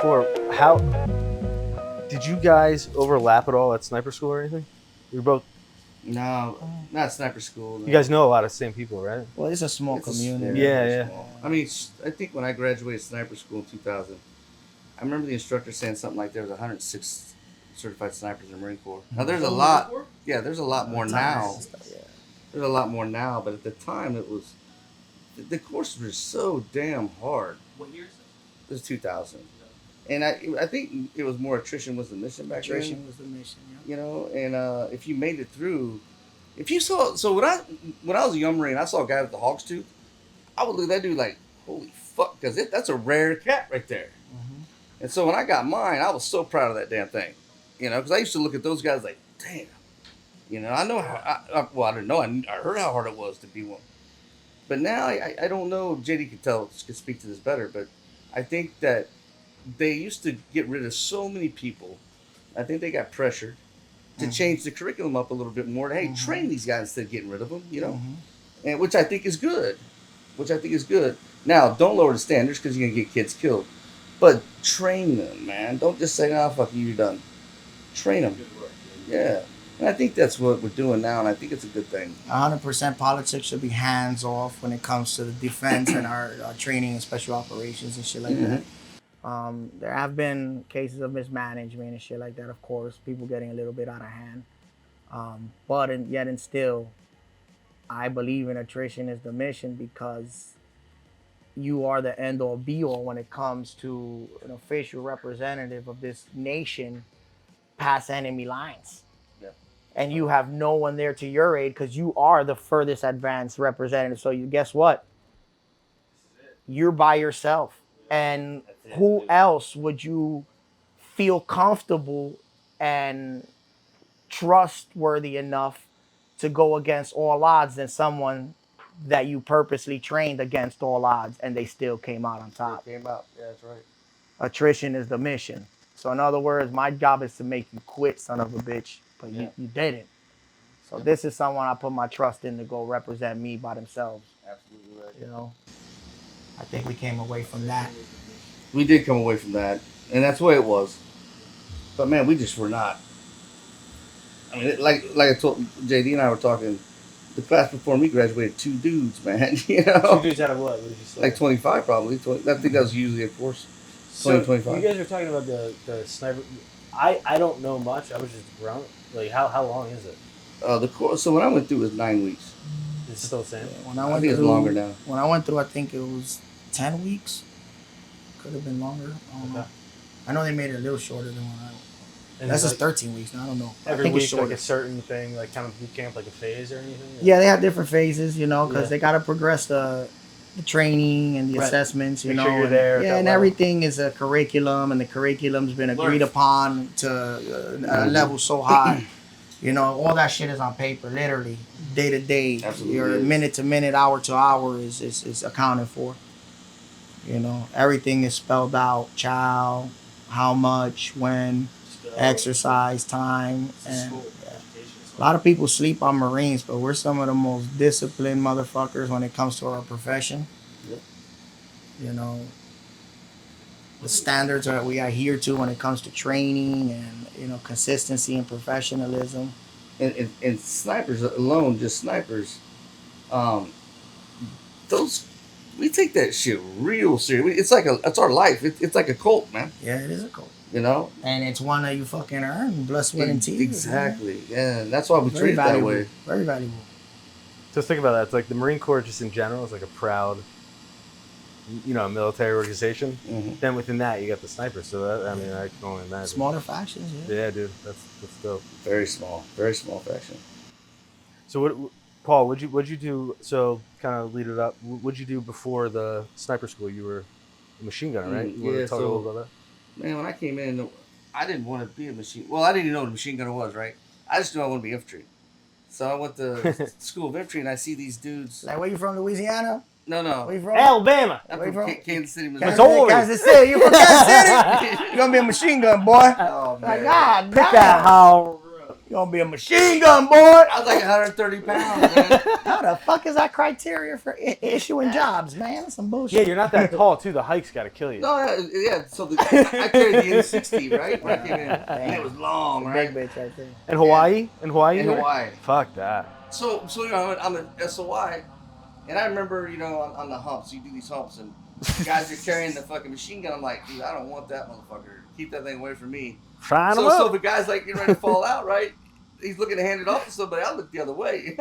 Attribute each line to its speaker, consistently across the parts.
Speaker 1: before, how did you guys overlap at all at sniper school or anything? You were both.
Speaker 2: No, not sniper school. No.
Speaker 1: You guys know a lot of the same people, right?
Speaker 3: Well, it's a small community.
Speaker 1: Yeah.
Speaker 2: Small. I mean, I think when I graduated sniper school in 2000, I remember the instructor saying something like there was 106 certified snipers in the Marine Corps. Now there's a lot. Yeah, there's a lot more now. There's a lot more now, but at the time it was the courses were so damn hard.
Speaker 4: What year is
Speaker 2: it? It was 2000. And I think it was more attrition was the mission back then.
Speaker 3: Attrition was the mission, yeah.
Speaker 2: You know, and if you made it through, if you saw, so when I was a young Marine, I saw a guy with the hawk's tooth, I would look at that dude like, holy fuck, because that's a rare cat right there.
Speaker 3: Mm-hmm.
Speaker 2: And so when I got mine, I was so proud of that damn thing. You know, because I used to look at those guys like, damn. You know, I know how, well, I didn't know, I heard how hard it was to be one. But now, I don't know, JD could speak to this better, but I think that they used to get rid of so many people. I think they got pressured to change the curriculum up a little bit more. To, hey, train these guys instead of getting rid of them, you know, and which I think is good. Now, don't lower the standards because you're gonna get kids killed, but train them, man. Don't just say, "Oh, fuck you, you're done." Train them. Yeah, and I think that's what we're doing now, and I think it's a good thing.
Speaker 3: 100% politics should be hands off when it comes to the defense and our training and special operations and shit like that. There have been cases of mismanagement and shit like that, of course, people getting a little bit out of hand. But yet and still, I believe in attrition is the mission because you are the end all be all when it comes to an official representative of this nation past enemy lines.
Speaker 2: Yeah.
Speaker 3: And you have no one there to your aid because you are the furthest advanced representative. So you guess what? You're by yourself. And who else would you feel comfortable and trustworthy enough to go against all odds than someone that you purposely trained against all odds and they still came out on top?
Speaker 2: Yeah, that's right.
Speaker 3: Attrition is the mission. So in other words, my job is to make you quit, son of a bitch, but you didn't. So this is someone I put my trust in to go represent me by themselves.
Speaker 2: Absolutely right.
Speaker 3: You know, I think we came away from that.
Speaker 2: We did come away from that, and that's the way it was. But man, we just were not. I mean, like I told JD and I were talking, the class before me graduated 2 dudes, man. You know,
Speaker 1: 2 dudes out of what? What did you say?
Speaker 2: like 25 probably. 20, I think that was usually a course. 20, 25.
Speaker 1: You guys are talking about the sniper. I don't know much. I was just grown. Like how long is it?
Speaker 2: The course. So when I went through, it was 9 weeks.
Speaker 1: Is it still the same?
Speaker 3: When I
Speaker 2: think it's longer now.
Speaker 3: When I went through, I think it was 10 weeks. Could have been longer. I don't know. I know they made it a little shorter than when I went.
Speaker 1: And
Speaker 3: That's
Speaker 1: like,
Speaker 3: just 13 weeks. I don't know.
Speaker 1: Every
Speaker 3: I think
Speaker 1: week,
Speaker 3: it's shorter.
Speaker 1: like a certain thing, like kind of boot camp, like a phase or anything?
Speaker 3: Yeah, they have different phases, you know, because they got to progress the training and the assessments, you
Speaker 1: Make
Speaker 3: know.
Speaker 1: sure you're there.
Speaker 3: Yeah, and everything is a curriculum, and the curriculum's been agreed upon to a level so high. You know, all that shit is on paper, literally, day to day.
Speaker 2: Absolutely.
Speaker 3: Your minute to minute, hour to hour is accounted for. You know, everything is spelled out. Chow, how much, when, exercise time, and a lot of people sleep on Marines, but we're some of the most disciplined motherfuckers when it comes to our profession.
Speaker 2: Yep.
Speaker 3: You know, the standards that we adhere to when it comes to training and, you know, consistency and professionalism.
Speaker 2: And snipers alone, just snipers, those, we take that shit real serious. It's our life. It's like a cult, man.
Speaker 3: Yeah, it is a cult.
Speaker 2: You know?
Speaker 3: And it's one that you fucking earn, blood, sweat, and tears.
Speaker 2: Exactly. Yeah, that's why we treat it that
Speaker 3: valuable.
Speaker 2: way.
Speaker 3: Very valuable.
Speaker 1: Just think about that. It's like the Marine Corps, just in general, is like a proud, you know, military organization. Then within that, you got the snipers. So that, I mean, I can only imagine.
Speaker 3: Smaller factions, yeah.
Speaker 1: Yeah, dude, that's dope.
Speaker 2: Very small faction.
Speaker 1: So what, Paul? What'd you do? So kind of lead it up. What'd you do before the sniper school? You were a machine gunner, right? You want to talk a little about that?
Speaker 2: Man, when I came in, I didn't want to be a machine. Well, I didn't even know what a machine gunner was, right? I just knew I wanted to be infantry. So I went to school of infantry, and I see these dudes.
Speaker 3: Like, where you from, Louisiana?
Speaker 2: No.
Speaker 3: Where you from?
Speaker 1: Alabama.
Speaker 2: I'm
Speaker 3: Where you
Speaker 2: from
Speaker 3: from?
Speaker 2: Kansas City, Missouri.
Speaker 3: Kansas City. You from Kansas City? You gonna be a machine gun, boy.
Speaker 2: Oh, man.
Speaker 3: Like, God,
Speaker 1: Pick that how.
Speaker 3: You're gonna be a machine gun, boy.
Speaker 2: I was like 130 pounds, man.
Speaker 3: How the fuck is that criteria for issuing jobs, man? That's some bullshit.
Speaker 1: Yeah, you're not that tall too. The hike's got to kill you.
Speaker 2: No, yeah. So I carried the N60, right? When I came in, and it was long, right?
Speaker 3: Big bitch right there.
Speaker 1: In Hawaii? In Hawaii?
Speaker 2: In
Speaker 1: you were?
Speaker 2: Hawaii.
Speaker 1: Fuck that.
Speaker 2: So you know, I'm at SOI, and I remember, you know, on the humps, you do these humps, and guys are carrying the fucking machine gun. I'm like, dude, I don't want that motherfucker. Keep that thing away from me.
Speaker 1: Trying
Speaker 2: So
Speaker 1: up.
Speaker 2: if a guy's like getting ready to fall out, right? He's looking to hand it off to somebody. I look the other way.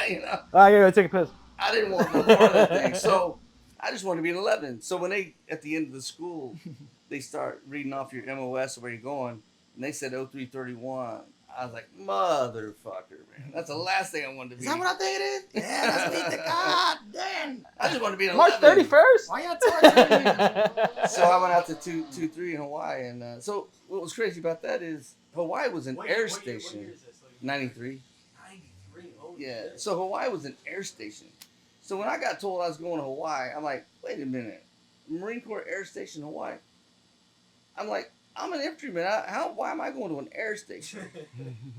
Speaker 2: You know,
Speaker 1: I gotta go take a piss.
Speaker 2: I didn't want no part of that thing. So I just wanted to be an 11. So when they, at the end of the school, they start reading off your MOS where you're going, and they said 0331. I was like, motherfucker, man. That's the last thing I wanted to be.
Speaker 3: Is that what I think it is? Yeah, that's me. God damn.
Speaker 2: I just wanted to be an
Speaker 1: March
Speaker 2: 11.
Speaker 1: 31st?
Speaker 3: Why y'all torturing me?
Speaker 2: So I went out to 2-3 in Hawaii, and so what was crazy about that is Hawaii was an air station.
Speaker 4: What year is this? Like,
Speaker 2: 93.
Speaker 4: 93. Oh,
Speaker 2: Yeah.
Speaker 4: shit.
Speaker 2: So Hawaii was an air station. So when I got told I was going to Hawaii, I'm like, wait a minute, Marine Corps Air Station, Hawaii. I'm like, I'm an infantryman. Why am I going to an air station?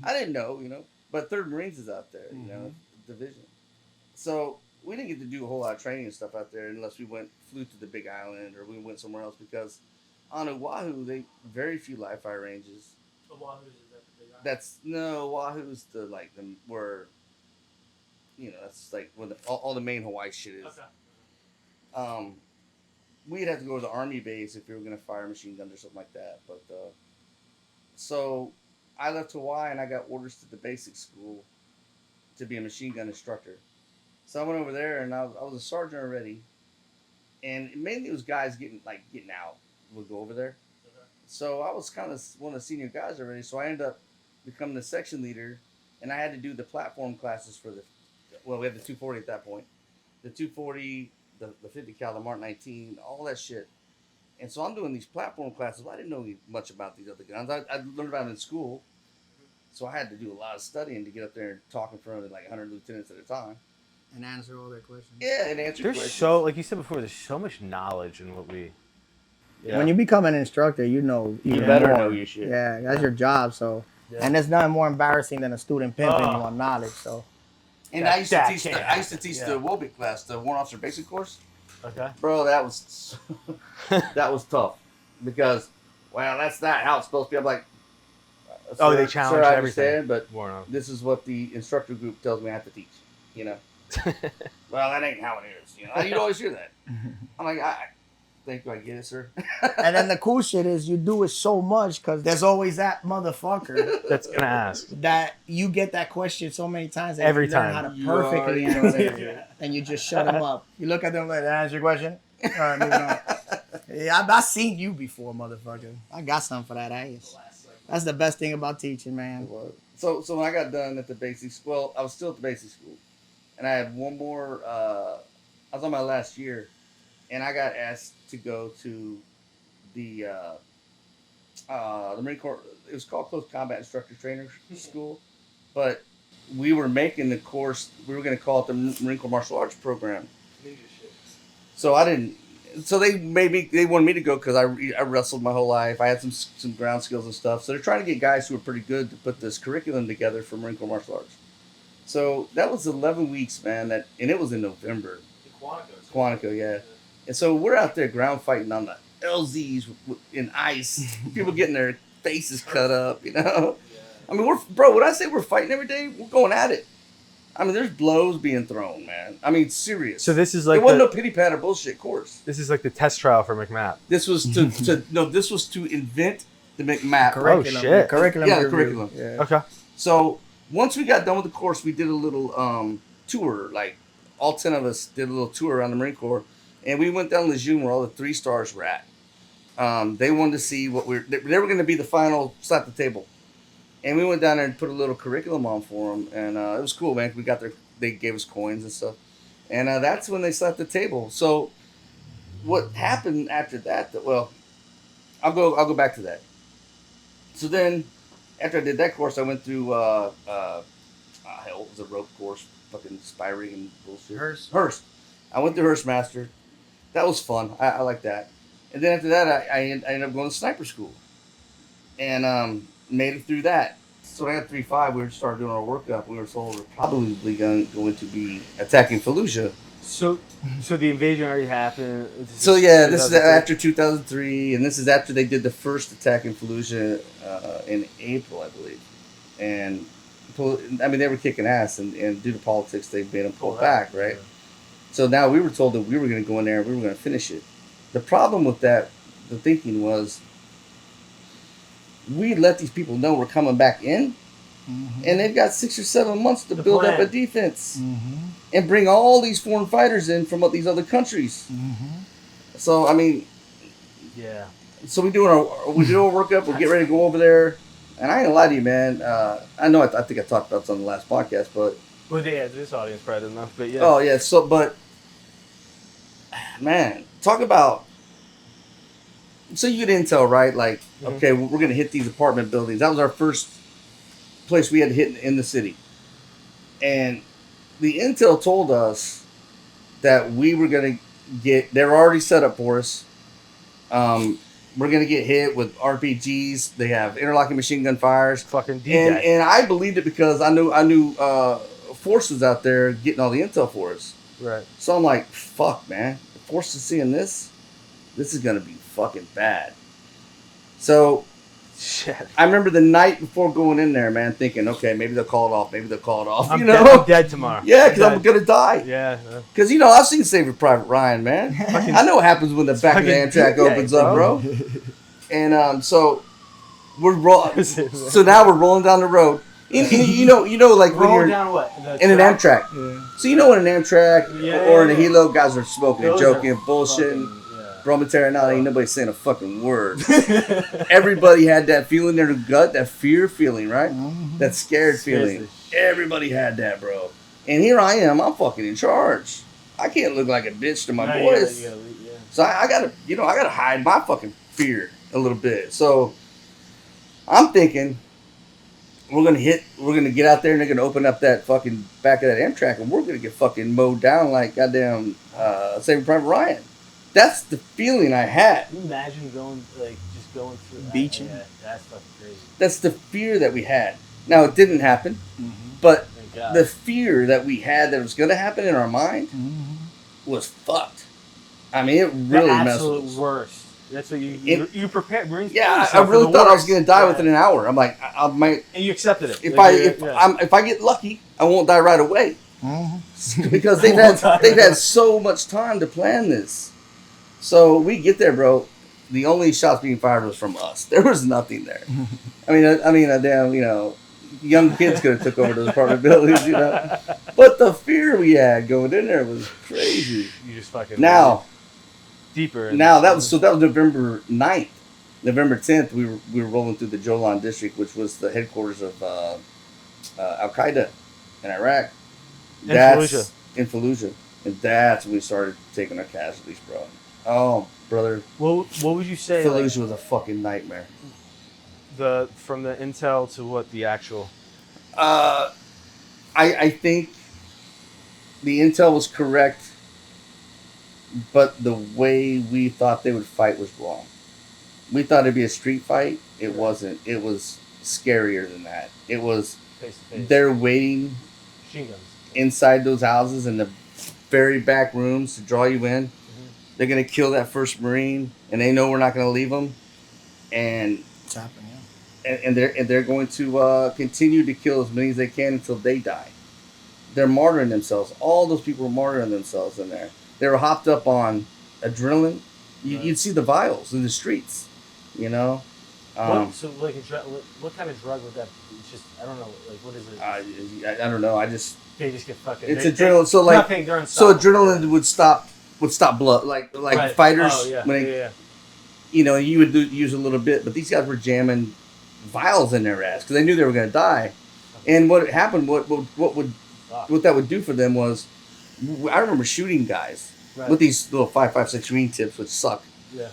Speaker 2: I didn't know, you know. But 3rd Marines is out there, you know, division. So we didn't get to do a whole lot of training and stuff out there unless we flew to the Big Island or we went somewhere else, because on Oahu, very few live fire ranges.
Speaker 4: Oahu, is that the big island?
Speaker 2: Oahu's where, you know, that's like where all the main Hawaii shit is.
Speaker 4: Okay.
Speaker 2: We'd have to go to the Army base if we were going to fire machine guns or something like that. But so I left Hawaii and I got orders to the basic school to be a machine gun instructor. So I went over there and I was a sergeant already, and mainly it was guys getting out would go over there.
Speaker 4: Okay.
Speaker 2: So I was kind of one of the senior guys already. So I ended up becoming the section leader, and I had to do the platform classes for we had the 240 at that point, the 240. The 50 cal, the Mark 19, all that shit. And so I'm doing these platform classes. I didn't know much about these other guns. I learned about them in school. So I had to do a lot of studying to get up there and talk in front of like 100 lieutenants at a time.
Speaker 3: And answer all their questions.
Speaker 2: Yeah, and answer
Speaker 1: There's
Speaker 2: questions.
Speaker 1: like you said before, there's so much knowledge in what we. Yeah.
Speaker 3: When you become an instructor, you know
Speaker 2: You
Speaker 3: even
Speaker 2: better
Speaker 3: more.
Speaker 2: know your shit.
Speaker 3: Yeah, that's your job. So,
Speaker 1: Yeah.
Speaker 3: and there's nothing more embarrassing than a student pimping you on knowledge. So,
Speaker 2: And
Speaker 1: That-
Speaker 2: I used to
Speaker 1: that
Speaker 2: teach.
Speaker 1: can't
Speaker 2: I used to teach
Speaker 1: happen,
Speaker 2: the Wobit class, the Warrant Officer Basic Course.
Speaker 1: Okay.
Speaker 2: Bro, that was tough because, well, that's not how it's supposed to be. I'm like,
Speaker 1: Oh, they
Speaker 2: sir,
Speaker 1: challenge
Speaker 2: I
Speaker 1: everything.
Speaker 2: understand, but
Speaker 1: More on.
Speaker 2: this is what the instructor group tells me I have to teach. You know. Well, that ain't how it is. You know, you'd always hear that. I'm like, thank you, I get it, sir.
Speaker 3: and then the cool shit is you do it so much because there's always that motherfucker
Speaker 1: That's gonna ask.
Speaker 3: that you get that question so many times that
Speaker 1: Every
Speaker 3: you learn
Speaker 1: time.
Speaker 3: how to
Speaker 2: You
Speaker 3: perfectly
Speaker 2: already
Speaker 3: answer
Speaker 2: know.
Speaker 3: it, and you just shut them up. You look at them like, "That answer your question." All right, moving on. Yeah, I've seen you before, motherfucker. I got something for that ass. That's the best thing about teaching, man.
Speaker 2: So when I got done at the basic school, well, I was still at the basic school, and I had one more. I was on my last year, and I got asked to go to the Marine Corps. It was called Close Combat Instructor Trainer School, but we were making the course. We were going to call it the Marine Corps Martial Arts Program.
Speaker 4: Ninja shit.
Speaker 2: So I didn't. So they wanted me to go because I wrestled my whole life. I had some ground skills and stuff. So they're trying to get guys who are pretty good to put this curriculum together for Marine Corps martial arts. So that was 11 weeks, man. And it was in November.
Speaker 4: In Quantico.
Speaker 2: Quantico, yeah. And so we're out there ground fighting on the LZs in ice. People getting their faces cut up, you know.
Speaker 4: Yeah.
Speaker 2: I mean, when I say we're fighting every day, we're going at it. I mean, there's blows being thrown, man. I mean, serious.
Speaker 1: So this is like
Speaker 2: it wasn't no pity pat or bullshit course.
Speaker 1: this is like the test trial for McMap.
Speaker 2: This was this was to invent the McMap.
Speaker 3: Curriculum.
Speaker 1: shit.
Speaker 3: The curriculum.
Speaker 2: Yeah, the
Speaker 3: review.
Speaker 2: curriculum.
Speaker 3: Yeah.
Speaker 1: Okay.
Speaker 2: So once we got done with the course, we did a little tour. Like all 10 of us did a little tour around the Marine Corps, and we went down Lejeune where all the 3 stars were at. They wanted to see what they were going to be the final slap the table, and we went down there and put a little curriculum on for them, and it was cool, man. We got there. They gave us coins and stuff, and that's when they slapped the table. So what happened after that? Well, I'll go back to that. So then, after I did that course, I went through hell, it was a rope course, fucking spy rig and bullshit. Hearst. I went to Hearst Master. That was fun. I like that. And then after that, I ended up going to sniper school, and made it through that. So at 3-5, we started doing our workup. We were told we're probably going to be attacking Falluja.
Speaker 1: So the invasion already happened.
Speaker 2: So yeah, this is after 2003, and this is after they did the first attack in Falluja in April, I believe. And I mean, they were kicking ass, and due to politics, they made them pull back, right? Yeah. So now we were told that we were going to go in there and we were going to finish it. The problem with that, the thinking was, we let these people know we're coming back in, and they've got 6 or 7 months to build up a defense and bring all these foreign fighters in from these other countries. So I mean,
Speaker 1: yeah.
Speaker 2: So we do our workup. We'll get ready to go over there, and I ain't gonna lie to you, man. I know I think I talked about this on the last podcast, but
Speaker 1: yeah, this audience probably doesn't know, but yeah.
Speaker 2: Oh yeah. So but man, talk about. So you get intel, right? Like, okay, we're going to hit these apartment buildings. That was our first place we had to hit in the city. And the intel told us that we were going to get, they were already set up for us. We're going to get hit with RPGs. They have interlocking machine gun fires.
Speaker 1: Fucking
Speaker 2: and I believed it because I knew Force was out there getting all the intel for us.
Speaker 1: Right.
Speaker 2: So I'm like, fuck, man. If Force is seeing this is going to be fucking bad. So,
Speaker 1: shit.
Speaker 2: I remember the night before going in there, man, thinking, okay, maybe they'll call it off. Maybe they'll call it off.
Speaker 1: I'm dead tomorrow.
Speaker 2: Yeah, because I'm going to die.
Speaker 1: Yeah.
Speaker 2: Because, I've seen Saving Private Ryan, man. I know what happens when the back of the Amtrak opens up, bro. And so, so now we're rolling down the road. Like when you're
Speaker 1: down what?
Speaker 2: In an Amtrak. Yeah. So in an Amtrak or in a Hilo, guys are smoking and joking and bullshitting. Bromatera, now ain't nobody saying a fucking word. Everybody had that feeling in their gut, that fear feeling, right? That scared feeling. Everybody had that, bro. And here I am, I'm fucking in charge. I can't look like a bitch to my boys. So I gotta hide my fucking fear a little bit. So I'm thinking we're gonna get out there and they're gonna open up that fucking back of that Amtrak and we're gonna get fucking mowed down like goddamn Saving Private Ryan. That's the feeling I had.
Speaker 1: Can you imagine going through
Speaker 3: beaching?
Speaker 1: Yeah, that's fucking crazy.
Speaker 2: That's the fear that we had. Now it didn't happen, but the fear that we had that it was gonna happen in our mind was fucked. I mean, it really messed with us.
Speaker 1: Absolute worst. That's what you prepared.
Speaker 2: Yeah, I really thought I was going to die within an hour. I'm like, I might.
Speaker 1: And you accepted it.
Speaker 2: If I get lucky, I won't die right away. Because they've had so much time to plan this. So we get there, bro. The only shots being fired was from us. There was nothing there. I mean, a damn, young kids could have took over those apartment buildings, But the fear we had going in there was crazy.
Speaker 1: You just fucking
Speaker 2: deeper. Now that was November 9th. November 10th, we were rolling through the Jolan district, which was the headquarters of Al Qaeda in Iraq. That's in Falluja, and that's when we started taking our casualties, bro. Oh, brother.
Speaker 1: What would you say?
Speaker 2: Falluja was a fucking nightmare.
Speaker 1: From the intel to what the actual.
Speaker 2: I think the intel was correct. But the way we thought they would fight was wrong. We thought it'd be a street fight. It wasn't. It was scarier than that. It was
Speaker 1: face-to-face.
Speaker 2: They're waiting
Speaker 1: machine guns
Speaker 2: inside those houses in the very back rooms to draw you in. They're going to kill that first Marine, and they know we're not going to leave them. And
Speaker 3: it's happening,
Speaker 2: and they're going to continue to kill as many as they can until they die. They're martyring themselves. All those people are martyring themselves in there. They were hopped up on adrenaline. You'd see the vials in the streets,
Speaker 1: so like what kind of drug would that? It's just I don't know. Like what is it?
Speaker 2: I don't know.
Speaker 1: They just get fucking.
Speaker 2: It's adrenaline. So like adrenaline would stop blood. Like right. Fighters you would use a little bit, but these guys were jamming vials in their ass because they knew they were going to die. And what happened? What that would do for them was. I remember shooting guys with these little 5.56 green tips, which suck.
Speaker 1: Yeah.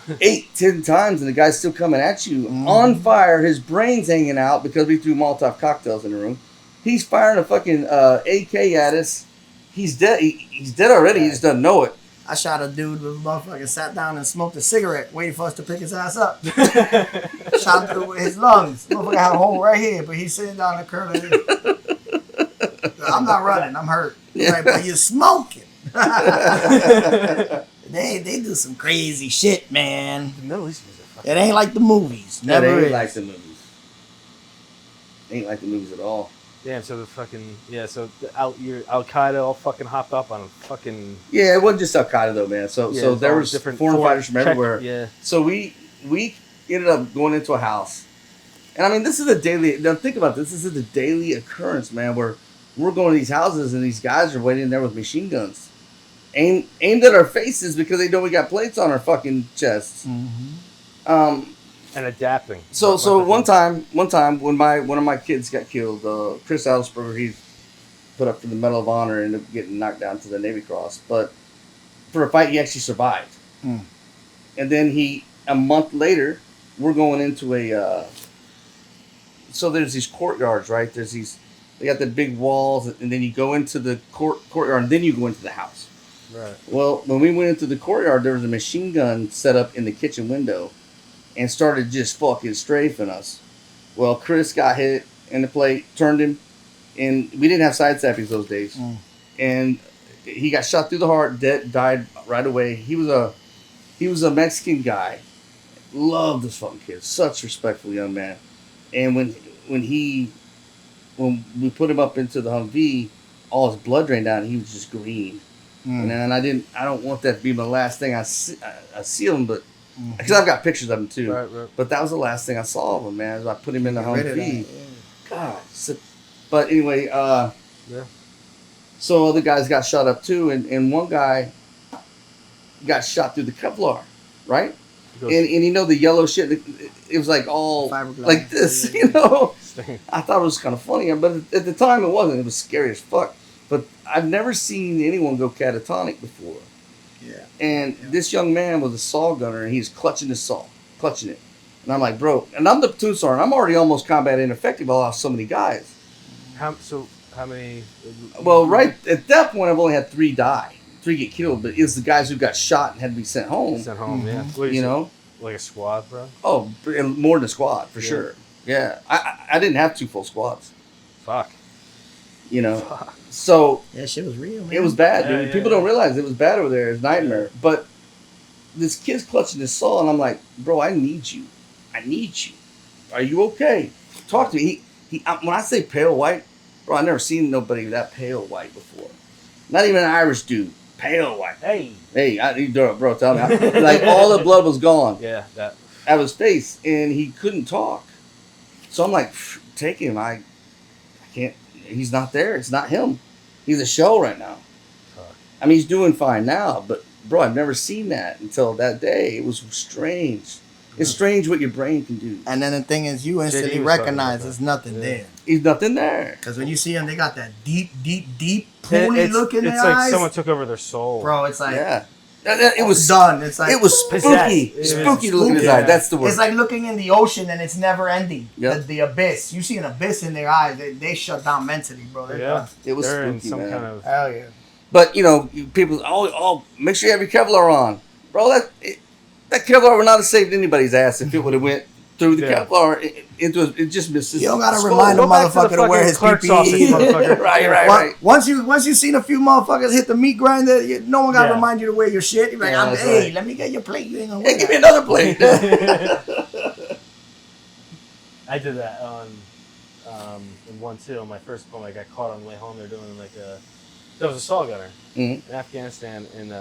Speaker 2: 8-10 times, and the guy's still coming at you on fire. His brain's hanging out because we threw Molotov cocktails in the room. He's firing a fucking AK at us. He's dead. He's dead already. He just doesn't know it.
Speaker 3: I shot a dude with a motherfucker sat down and smoked a cigarette, waiting for us to pick his ass up. Shot through his lungs. Motherfucker had a hole right here, but he's sitting down the curl of it. I'm not running. I'm hurt.
Speaker 2: Yeah.
Speaker 3: Like, but you're smoking. They do some crazy shit, man.
Speaker 1: The Middle East is a fucking.
Speaker 3: It ain't like the movies.
Speaker 2: No,
Speaker 3: Never
Speaker 2: they ain't
Speaker 3: is.
Speaker 2: like the movies. Ain't like the movies at all.
Speaker 1: Damn, so the fucking so the Al Qaeda all fucking hopped up on fucking.
Speaker 2: Yeah, it wasn't just Al Qaeda though, man. So
Speaker 1: Yeah,
Speaker 2: so
Speaker 1: it's
Speaker 2: there
Speaker 1: all
Speaker 2: was
Speaker 1: different
Speaker 2: foreign fighters from
Speaker 1: Czech-
Speaker 2: everywhere.
Speaker 1: Yeah.
Speaker 2: So we ended up going into a house, and I mean this is a daily. Now think about this. This is a daily occurrence, man. Where we're going to these houses and these guys are waiting there with machine guns, aimed at our faces because they know we got plates on our fucking chests.
Speaker 3: Mm-hmm.
Speaker 1: And adapting.
Speaker 2: So one time when one of my kids got killed, Chris Alsberger, he put up for the Medal of Honor and ended up getting knocked down to the Navy Cross. But for a fight, he actually survived.
Speaker 3: Mm.
Speaker 2: And then a month later, we're going into a. So there's these courtyards, right? They got the big walls, and then you go into the courtyard, and then you go into the house.
Speaker 1: Right.
Speaker 2: Well, when we went into the courtyard, there was a machine gun set up in the kitchen window. And started just fucking strafing us. Well, Chris got hit in the plate, turned him, and we didn't have side sappings those days.
Speaker 3: Mm.
Speaker 2: And he got shot through the heart, died right away. He was a Mexican guy. Loved this fucking kid, such a respectful young man. And when we put him up into the Humvee, all his blood drained out, and he was just green.
Speaker 3: Mm.
Speaker 2: And I don't want that to be my last thing I see him, but. Because I've got pictures of him too.
Speaker 1: Right.
Speaker 2: But that was the last thing I saw of him, man. I put him in the
Speaker 3: Get rid of
Speaker 2: Humvee.
Speaker 3: that, yeah.
Speaker 2: God. But anyway,
Speaker 1: Yeah.
Speaker 2: so other guys got shot up too, and one guy got shot through the Kevlar, right?
Speaker 1: Goes-
Speaker 2: And you know the yellow shit, it was like all
Speaker 3: Fiberglass.
Speaker 2: like this,
Speaker 3: Yeah.
Speaker 2: you know?
Speaker 1: Sting.
Speaker 2: I thought it was kind of funny, but at the time it wasn't. It was scary as fuck. But I've never seen anyone go catatonic before.
Speaker 3: Yeah.
Speaker 2: And this young man was a saw gunner, and he's clutching his saw, clutching it. And I'm like, bro, and I'm the platoon sergeant. I'm already almost combat ineffective. I lost so many guys.
Speaker 1: How many?
Speaker 2: Well, right at that point, I've only had 3 get killed, but it's the guys who got shot and had to be sent home.
Speaker 1: Sent home. Yeah.
Speaker 3: Mhm.
Speaker 1: What do
Speaker 2: You
Speaker 1: say?
Speaker 2: know?
Speaker 1: Like a squad, bro.
Speaker 2: Oh, and more than a squad, for
Speaker 1: Yeah.
Speaker 2: sure. Yeah. I didn't have 2 full squads,
Speaker 1: Fuck.
Speaker 2: you know?
Speaker 1: Fuck.
Speaker 2: So
Speaker 3: That shit was real, man.
Speaker 2: it was bad, dude.
Speaker 1: Yeah,
Speaker 2: People
Speaker 1: yeah.
Speaker 2: don't realize it was bad over there. It's a nightmare.
Speaker 1: Yeah.
Speaker 2: But this kid's clutching his saw, and I'm like, bro, I need you. Are you okay? Talk to me. When I say pale white, bro, I've never seen nobody that pale white before. Not even an Irish dude. Pale white.
Speaker 1: Hey.
Speaker 2: Hey, bro, tell me. Like, all the blood was gone
Speaker 1: Yeah. That.
Speaker 2: out of his face, and he couldn't talk. So I'm like, take him. I can't. He's not there. It's not him. He's a show right now.
Speaker 1: Fuck.
Speaker 2: I mean, he's doing fine now, but bro, I've never seen that until that day. It was strange. It's strange what your brain can do.
Speaker 3: And then the thing is, you instantly
Speaker 1: was talking
Speaker 3: recognize
Speaker 1: about
Speaker 3: there's
Speaker 1: that.
Speaker 3: nothing
Speaker 1: Yeah.
Speaker 3: there.
Speaker 2: He's nothing there.
Speaker 3: Because when you see them, they got that deep, poolly
Speaker 1: It's
Speaker 3: look in
Speaker 1: it's
Speaker 3: their
Speaker 1: like
Speaker 3: eyes.
Speaker 1: someone took over their soul.
Speaker 3: Bro, it's like,
Speaker 2: Yeah. It was
Speaker 3: done. It's like,
Speaker 2: It was spooky.
Speaker 1: Possessed. It was
Speaker 2: Spooky to look in his
Speaker 1: spooky.
Speaker 2: eye. That's the word.
Speaker 3: it's like looking in the ocean and it's never ending.
Speaker 2: Yep.
Speaker 3: The abyss. You see an abyss in their eyes, they shut down mentally, bro. They're
Speaker 1: Yeah.
Speaker 3: done.
Speaker 2: It was
Speaker 1: They're in
Speaker 2: spooky,
Speaker 1: some
Speaker 2: man.
Speaker 1: kind of.
Speaker 3: Hell yeah.
Speaker 2: But you know, people, make sure you have your Kevlar on, bro. That Kevlar would not have saved anybody's ass if it would have went through the
Speaker 1: Yeah.
Speaker 2: Kevlar into it. Just missed his
Speaker 3: You don't gotta
Speaker 2: skull.
Speaker 3: remind
Speaker 1: Go
Speaker 3: the
Speaker 1: back to the
Speaker 3: motherfucker to wear
Speaker 1: fucking
Speaker 3: his
Speaker 1: clerk's office,
Speaker 3: PPE.
Speaker 1: motherfucker.
Speaker 2: Right.
Speaker 3: Once you seen a few motherfuckers hit the meat grinder, no one gotta
Speaker 1: Yeah.
Speaker 3: remind you to wear your shit. You're like,
Speaker 2: Yeah, that's
Speaker 3: hey,
Speaker 2: right.
Speaker 3: let me get your plate. You ain't gonna
Speaker 2: Hey,
Speaker 3: wear
Speaker 2: give me
Speaker 3: that.
Speaker 2: another plate.
Speaker 1: I did that on in 1-2 on my first one. I got caught on the way home. They're doing like a. There was a saw gunner
Speaker 2: Mhm.
Speaker 1: in Afghanistan, and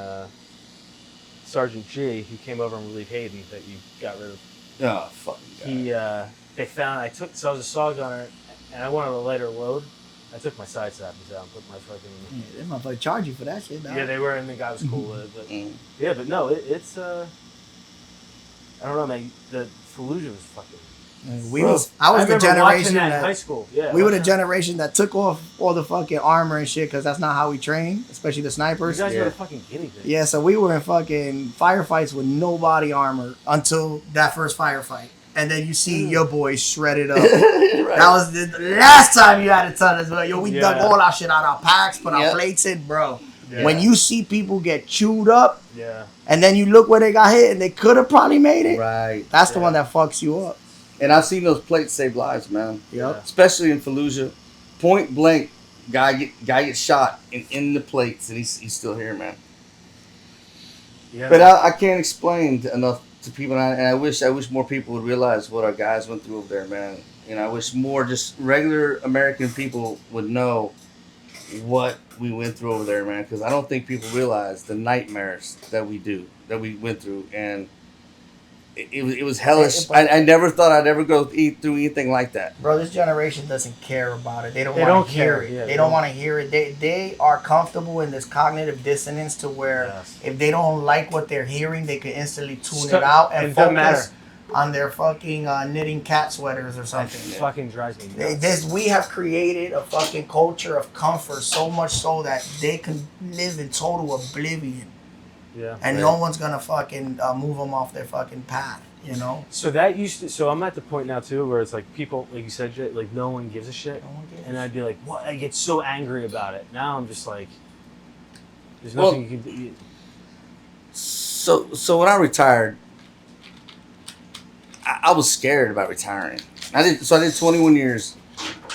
Speaker 1: Sergeant G, who came over and relieved Hayden that you got rid of.
Speaker 2: Oh, fucking God.
Speaker 1: They found so I was a saw gunner, and I wanted a lighter load. I took my side sappings out and put my fucking.
Speaker 3: Yeah, they motherfucker charge you for that shit, dog.
Speaker 1: Yeah, they were, and the guy was cool with it. But
Speaker 2: Mm.
Speaker 1: yeah, but no, it's I don't know, man. The Falluja was fucking.
Speaker 3: I was the
Speaker 1: remember watching
Speaker 3: generation
Speaker 1: that in
Speaker 3: that
Speaker 1: high school. Yeah,
Speaker 3: we were the
Speaker 1: watching that.
Speaker 3: generation that took off all the fucking armor and shit because that's not how we train, especially the
Speaker 1: You
Speaker 3: snipers.
Speaker 1: guys
Speaker 2: Yeah.
Speaker 1: were the fucking guinea pigs.
Speaker 3: Yeah, so we were in fucking firefights with no body armor until that first firefight. And then you see your boys shredded up.
Speaker 2: Right.
Speaker 3: That was the last time you had to tell us, well, yo, we
Speaker 1: Yeah.
Speaker 3: dug all our shit out our packs, put our
Speaker 2: Yep.
Speaker 3: plates in, bro.
Speaker 1: Yeah.
Speaker 3: When you see people get chewed up,
Speaker 1: Yeah.
Speaker 3: and then you look where they got hit, and they could have probably made it.
Speaker 2: Right.
Speaker 3: That's the one that fucks you up.
Speaker 2: And I've seen those plates save lives, man.
Speaker 3: Yep.
Speaker 2: Especially in Falluja, point blank, guy gets shot in the plates, and he's still here, man.
Speaker 1: Yeah.
Speaker 2: But I can't explain enough to people, and I wish more people would realize what our guys went through over there, man. You know, I wish more just regular American people would know what we went through over there, man. Because I don't think people realize the nightmares that we went through, and it was hellish. I never thought I'd ever go through anything like that.
Speaker 3: Bro, this generation doesn't care about it. They don't
Speaker 1: They
Speaker 3: want
Speaker 1: don't
Speaker 3: to hear
Speaker 1: care,
Speaker 3: it.
Speaker 1: yeah,
Speaker 3: They don't want to hear it. They are comfortable in this cognitive dissonance to where
Speaker 1: Yes.
Speaker 3: if they don't like what they're hearing, they can instantly tune
Speaker 1: Stop-
Speaker 3: it out and
Speaker 1: it doesn't
Speaker 3: focus on their fucking knitting cat sweaters or
Speaker 1: That
Speaker 3: something.
Speaker 1: fucking drives me nuts.
Speaker 3: We have created a fucking culture of comfort, so much so that they can live in total oblivion,
Speaker 1: Yeah.
Speaker 3: and no one's gonna fucking move them off their fucking path. You know?
Speaker 1: So that used to. So I'm at the point now too where it's like people, like you said, Jay, like no one gives a shit,
Speaker 3: No one gives
Speaker 1: and I'd be like, what? I get so angry about it. Now I'm just like, there's
Speaker 2: Well-
Speaker 1: nothing you can do.
Speaker 2: So when I retired, I was scared about retiring. I did 21 years,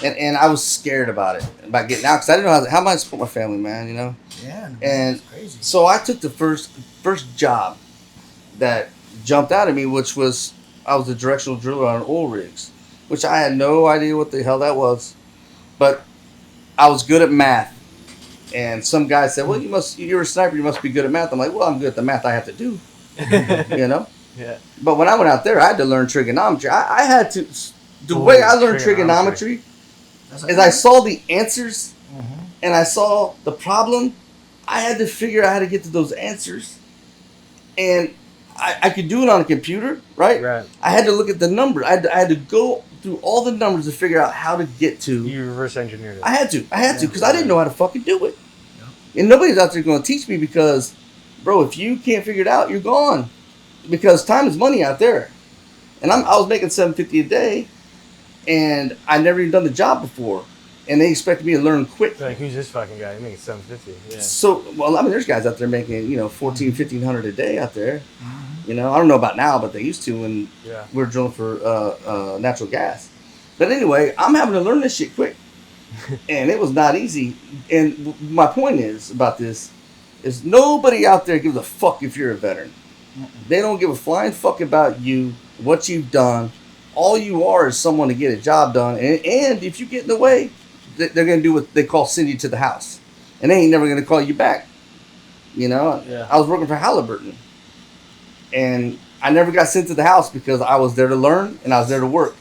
Speaker 2: and I was scared about it, about getting out, because I didn't know how am I to support my family, man, you know.
Speaker 3: Yeah.
Speaker 2: And
Speaker 3: it's crazy.
Speaker 2: so I took the first job that jumped out at me, which was I was a directional driller on oil rigs, which I had no idea what the hell that was, but I was good at math. And some guy said, "Well, you're a sniper, you must be good at math." I'm like, "Well, I'm good at the math I have to do," you know.
Speaker 1: Yeah.
Speaker 2: But when I went out there, I had to learn trigonometry. I had to. The way I learned trigonometry is I saw the answers and I saw the problem. I had to figure out how to get to those answers, and I could do it on a computer, right?
Speaker 1: Right.
Speaker 2: I had to look at the numbers. I had to go through all the numbers to figure out how to get to.
Speaker 1: You reverse engineered it.
Speaker 2: I had to, because I didn't know how to fucking do it. And nobody's out there going to teach me because, bro, if you can't figure it out, you're gone. Because time is money out there. And I was making $750 a day, and I never even done the job before. And they expected me to learn quick.
Speaker 1: Like, who's this fucking guy? He making $750. Yeah.
Speaker 2: So, well, I mean, there's guys out there making, $1,400, $1,500 a day out there. I don't know about now, but they used to when we were drilling for natural gas. But anyway, I'm having to learn this shit quick. And it was not easy. And my point is about this is nobody out there gives a fuck if you're a veteran. They don't give a flying fuck about you, what you've done. All you are is someone to get a job done. And if you get in the way, they're going to do what they call send you to the house. And they ain't never going to call you back.
Speaker 1: Yeah.
Speaker 2: I was working for Halliburton. And I never got sent to the house because I was there to learn and I was there to work.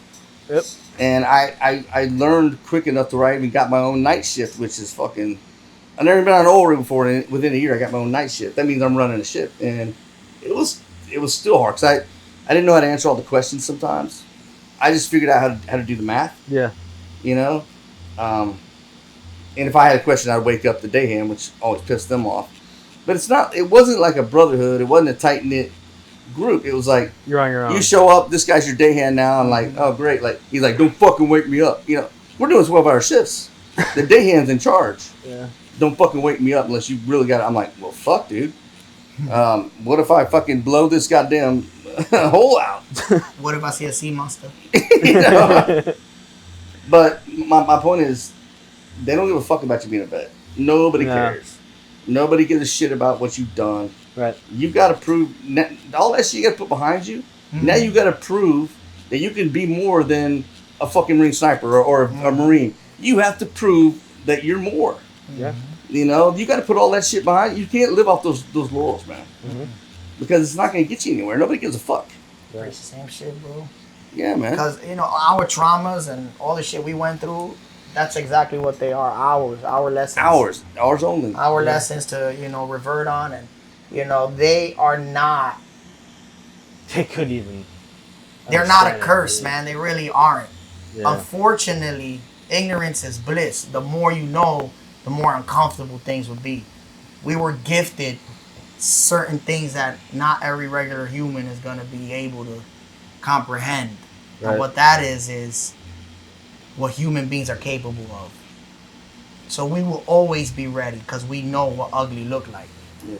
Speaker 1: Yep.
Speaker 2: And I learned quick enough to where I even got my own night shift, which is fucking... I've never been on an oil rig before, and within a year I got my own night shift. That means I'm running a shift. And it was still hard, because I didn't know how to answer all the questions sometimes. I just figured out how to do the math,
Speaker 1: Yeah.
Speaker 2: And if I had a question, I'd wake up the day hand, which always pissed them off. But it wasn't like a brotherhood. It wasn't a tight-knit group. It was like,
Speaker 1: You're on your own.
Speaker 2: you show up, this guy's your day hand now, and like, oh great, like he's like, don't fucking wake me up. We're doing 12-hour shifts. The day hand's in charge.
Speaker 1: Yeah.
Speaker 2: Don't fucking wake me up unless you really got it. I'm like, well, fuck, dude. What if I fucking blow this goddamn hole out?
Speaker 3: What if I see a sea monster?
Speaker 2: But my point is, they don't give a fuck about you being a vet. Nobody cares. Nobody gives a shit about what you've done.
Speaker 1: Right.
Speaker 2: You got to prove all that shit you got to put behind you. Now you got to prove that you can be more than a fucking Marine sniper or a Marine. You have to prove that you're more.
Speaker 1: Yeah.
Speaker 2: You got to put all that shit behind you. You can't live off those laurels, man. Because it's not going to get you anywhere. Nobody gives a fuck.
Speaker 1: Right.
Speaker 3: It's the same shit, bro.
Speaker 2: Yeah, man.
Speaker 3: Because, our traumas and all the shit we went through, that's exactly what they are. Our lessons.
Speaker 2: Hours only.
Speaker 3: Our lessons to, revert on. And, they are not.
Speaker 1: They couldn't even.
Speaker 3: They're not a
Speaker 1: understand it,
Speaker 3: curse,
Speaker 1: really.
Speaker 3: man. They really aren't.
Speaker 1: Yeah.
Speaker 3: Unfortunately, ignorance is bliss. The more you know, the more uncomfortable things will be. We were gifted certain things that not every regular human is going to be able to comprehend.
Speaker 1: Right.
Speaker 3: And what that is what human beings are capable of. So we will always be ready because we know what ugly look like.
Speaker 2: Yeah.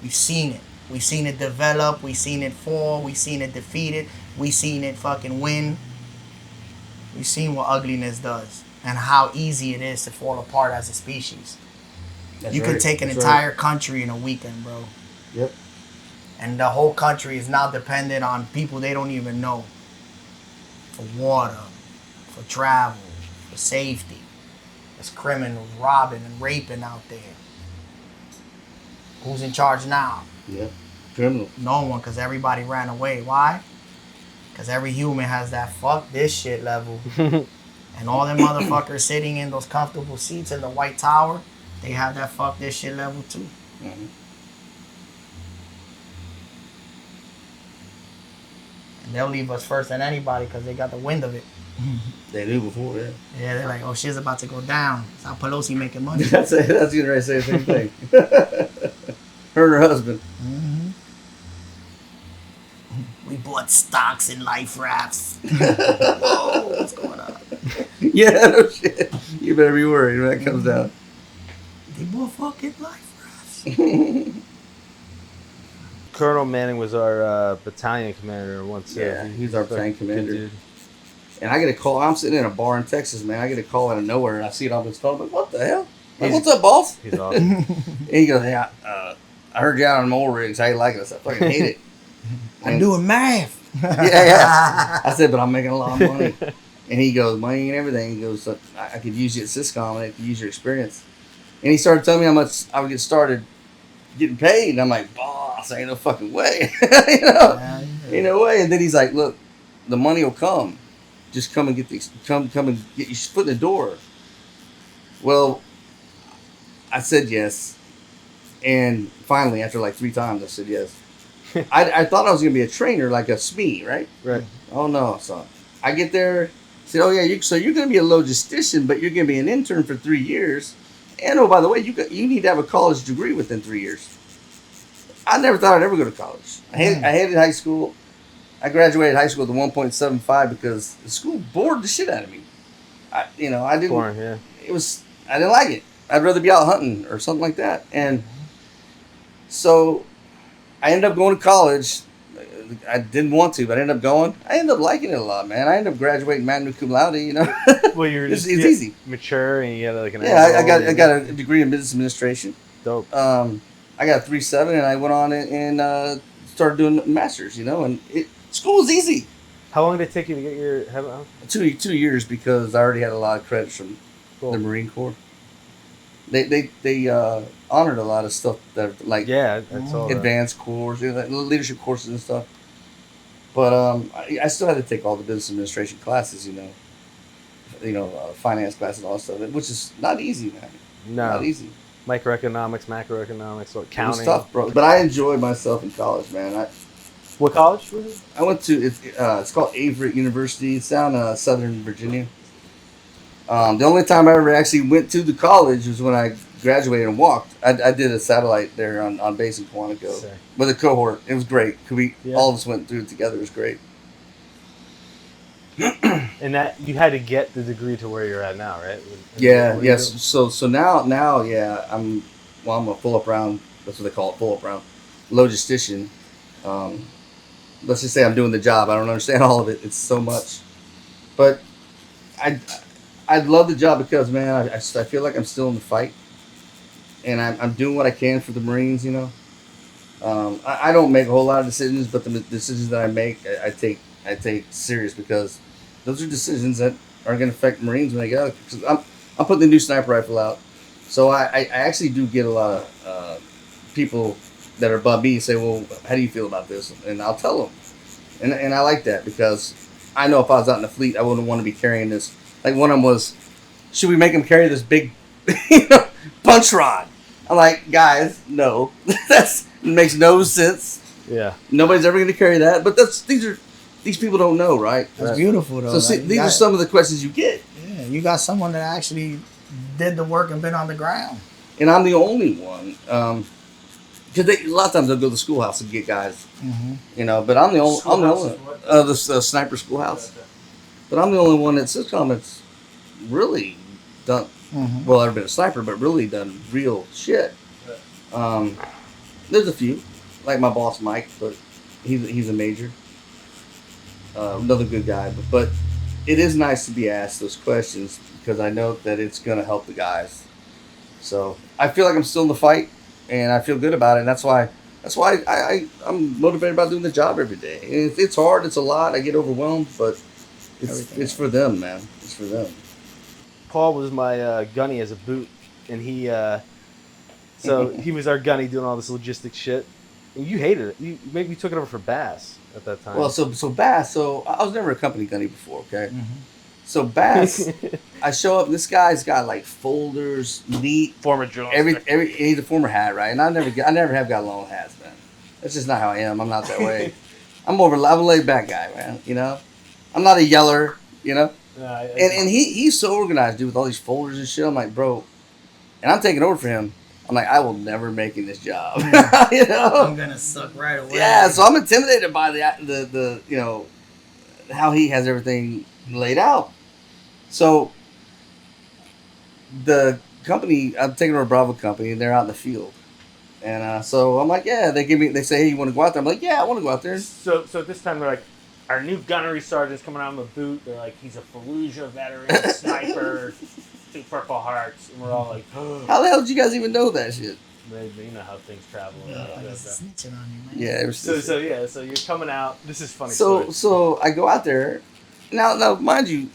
Speaker 3: We've seen it. We've seen it develop. We've seen it fall. We've seen it defeated. We've seen it fucking win. We've seen what ugliness does and how easy it is to fall apart as a species.
Speaker 2: That's
Speaker 3: You
Speaker 2: right.
Speaker 3: could take an
Speaker 2: That's
Speaker 3: entire country in a weekend, bro.
Speaker 2: Yep.
Speaker 3: And the whole country is now dependent on people they don't even know. For water, for travel, for safety. There's criminals robbing and raping out there. Who's in charge now?
Speaker 2: Yep. Criminal.
Speaker 3: No one, because everybody ran away. Why? Because every human has that fuck this shit level. And all them motherfuckers sitting in those comfortable seats in the White Tower, they have that fuck this shit level too.
Speaker 2: Mm-hmm.
Speaker 3: And they'll leave us first than anybody because they got the wind of it.
Speaker 2: They knew before, yeah.
Speaker 3: Yeah, they're like, oh, shit's about to go down. That's how Pelosi making money.
Speaker 2: That's getting ready to say the same thing. Her and her husband.
Speaker 3: Mm-hmm. We bought stocks in life rafts. Whoa, what's going on?
Speaker 2: Yeah, no shit. You better be worried when that comes down.
Speaker 3: They bought fucking life rafts.
Speaker 1: Colonel Manning was our battalion commander once.
Speaker 2: Yeah, he's our battalion
Speaker 1: good
Speaker 2: commander.
Speaker 1: dude.
Speaker 2: And I get a call. I'm sitting in a bar in Texas, man. I get a call out of nowhere, and I see it on his phone. I'm like, what the hell? Like, what's up, boss?
Speaker 1: He's awesome.
Speaker 2: And he goes, hey, I heard you out on oil rigs. How you like it? I said, I fucking hate it.
Speaker 3: I'm doing math.
Speaker 2: Yeah. I said, but I'm making a lot of money. And he goes, money and everything. He goes, I could use you at Syscom, and I could use your experience. And he started telling me how much I would get started getting paid. And I'm like, boss, ain't no fucking way. Ain't no way. And then he's like, look, the money will come. Just come and get come and get your foot in the door. Well, I said yes. And finally, after like 3 times, I said yes. I thought I was going to be a trainer, like a SME, right?
Speaker 1: Right.
Speaker 2: Oh, no, son. I get there, said, oh, yeah, so you're going to be a logistician, but you're going to be an intern for 3 years. And, oh, by the way, you need to have a college degree within 3 years. I never thought I'd ever go to college. I hated high school. I graduated high school with a 1.75 because the school bored the shit out of me. I didn't.
Speaker 1: Boring, yeah.
Speaker 2: I didn't like it. I'd rather be out hunting or something like that. And so I ended up going to college. I didn't want to, but I ended up going. I ended up liking it a lot, man. I ended up graduating magna cum laude.
Speaker 1: Well, you're
Speaker 2: it's
Speaker 1: just
Speaker 2: easy.
Speaker 1: mature, and you had like an
Speaker 2: Yeah, I got a degree in business administration.
Speaker 1: dope.
Speaker 2: I got a 3.7, and I went on and started doing masters. And school was easy.
Speaker 1: How long did it take you to get your head on?
Speaker 2: 2 years because I already had a lot of credits from
Speaker 1: Cool.
Speaker 2: the Marine Corps. They honored a lot of stuff that like
Speaker 1: Yeah, that's all.
Speaker 2: advanced courses, like leadership courses and stuff. But I still had to take all the business administration classes, finance classes, all that stuff, which is not easy, man.
Speaker 1: No.
Speaker 2: Not easy.
Speaker 1: Microeconomics, macroeconomics, what,
Speaker 2: It
Speaker 1: counting.
Speaker 2: was tough, bro. But I enjoyed myself in college, man.
Speaker 1: What college was it?
Speaker 2: I went to it's called Averett University. It's down Southern Virginia. The only time I ever actually went to the college was when I graduated and walked. I did a satellite there on base in Quantico
Speaker 1: Sick.
Speaker 2: with a cohort. It was great.
Speaker 1: Yeah.
Speaker 2: All of us went through it together. It was great.
Speaker 1: And that you had to get the degree to where you're at now, right?
Speaker 2: Yeah.
Speaker 1: What
Speaker 2: Yes.
Speaker 1: you do?
Speaker 2: So now, yeah. I'm a full up round. That's what they call it, full up round logistician. Let's just say I'm doing the job. I don't understand all of it. It's so much, but I love the job because, man, I feel like I'm still in the fight, and I'm doing what I can for the Marines. I don't make a whole lot of decisions, but the decisions that I make, I take serious because those are decisions that are going to affect Marines when they go. Because I'm putting the new sniper rifle out, so I actually do get a lot of people that are above me say, well, how do you feel about this? And I'll tell them, and I like that because I know if I was out in the fleet, I wouldn't want to be carrying this. Like one of them was, should we make him carry this big, punch rod? I'm like, guys, no, that makes no sense.
Speaker 1: Yeah.
Speaker 2: Nobody's ever going to carry that. But these people don't know, right?
Speaker 3: It's beautiful though.
Speaker 2: So see, these are some of the questions you get,
Speaker 3: Yeah, you got someone that actually did the work and been on the ground.
Speaker 2: and I'm the only one. Because a lot of times they'll go to the schoolhouse and get guys, But I'm the only.
Speaker 4: Schoolhouse is what?
Speaker 2: The sniper schoolhouse. But I'm the only one at Syscom that's really Well, I've been a sniper, but really done real shit. There's a few, like my boss Mike, but he's a major. Another good guy, but it is nice to be asked those questions because I know that it's gonna help the guys. So I feel like I'm still in the fight, and I feel good about it. And that's why I'm motivated about doing the job every day. And it's hard, it's a lot. I get overwhelmed, but it's for them, man. It's for them.
Speaker 1: Paul was my gunny as a boot, and he was our gunny doing all this logistics shit. And you hated it. You maybe you took it over for Bass at that time.
Speaker 2: Well, so Bass. So I was never a company gunny before. Okay. So Bass, I show up. This guy's got like folders, neat.
Speaker 1: Former drill.
Speaker 2: He's a former hat, right? And I never have got long hats, man. That's just not how I am. I'm not that way. I'm a laid back guy, man. You know, I'm not a yeller. You know. And he's so organized, dude, with all these folders and shit. I'm like, bro, and I'm taking over for him. I'm like, I will never make in this job. You know,
Speaker 3: I'm gonna suck right away.
Speaker 2: Yeah, so I'm intimidated by the you know how he has everything laid out. So the company, I'm taking over Bravo company, and they're out in the field, and so I'm like, yeah, they say, hey, you want to go out there? I'm like, yeah, I want to go out there.
Speaker 1: So this time they're like, our new gunnery sergeant's coming out in the boot. They're like, he's a Falluja veteran, sniper, 2 Purple Hearts, and we're all like, oh.
Speaker 2: How the hell did you guys even know that shit?
Speaker 1: You know how things travel.
Speaker 3: Snitching on you, man.
Speaker 2: Yeah.
Speaker 1: So you're coming out. This is funny.
Speaker 2: So I go out there. Now, mind you,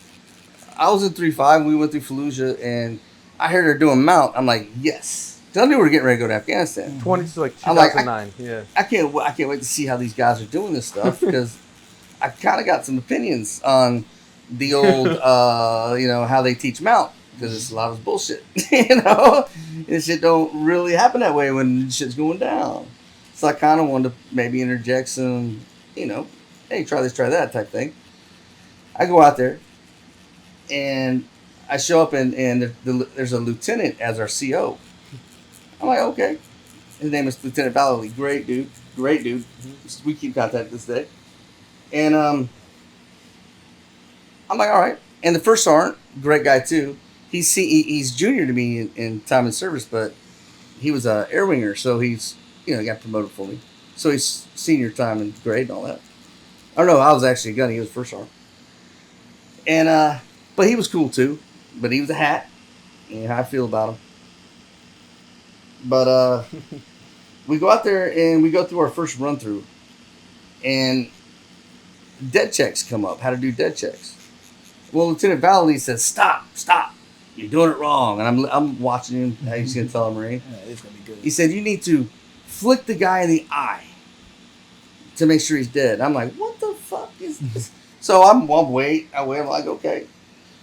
Speaker 2: I was in 3-5. We went through Falluja, and I heard her doing mount. I'm like, yes. 'Cause I knew we were getting ready to go to Afghanistan.
Speaker 1: 2009. Yeah.
Speaker 2: I can't wait to see how these guys are doing this stuff because I kind of got some opinions on the old, you know, how they teach mount because it's a lot of bullshit. You know, this shit don't really happen that way when shit's going down. So I kind of wanted to maybe interject some, you know, hey, try this, try that type thing. I go out there, and I show up, and there's a lieutenant as our CO. I'm like, okay. His name is Lieutenant Valley. Great dude. We keep contact this day. And I'm like, all right. And the first sergeant, great guy too. He's junior to me in time and service, but he was a air winger, so he's, you know, he got promoted for me. So he's senior time and grade and all that. I don't know. I was actually a gunny. He was first sergeant. And but he was cool too. But he was a hat. You know how I feel about him. But we go out there and we go through our first run through, and dead checks come up. How to do dead checks? Well, Lieutenant Valley says, "Stop! You're doing it wrong." And I'm watching him. How he's gonna tell a Marine?
Speaker 3: Yeah, it's gonna be good.
Speaker 2: He said, "You need to flick the guy in the eye to make sure he's dead." I'm like, "What the fuck is this?" So I'm wait. I'm like, okay.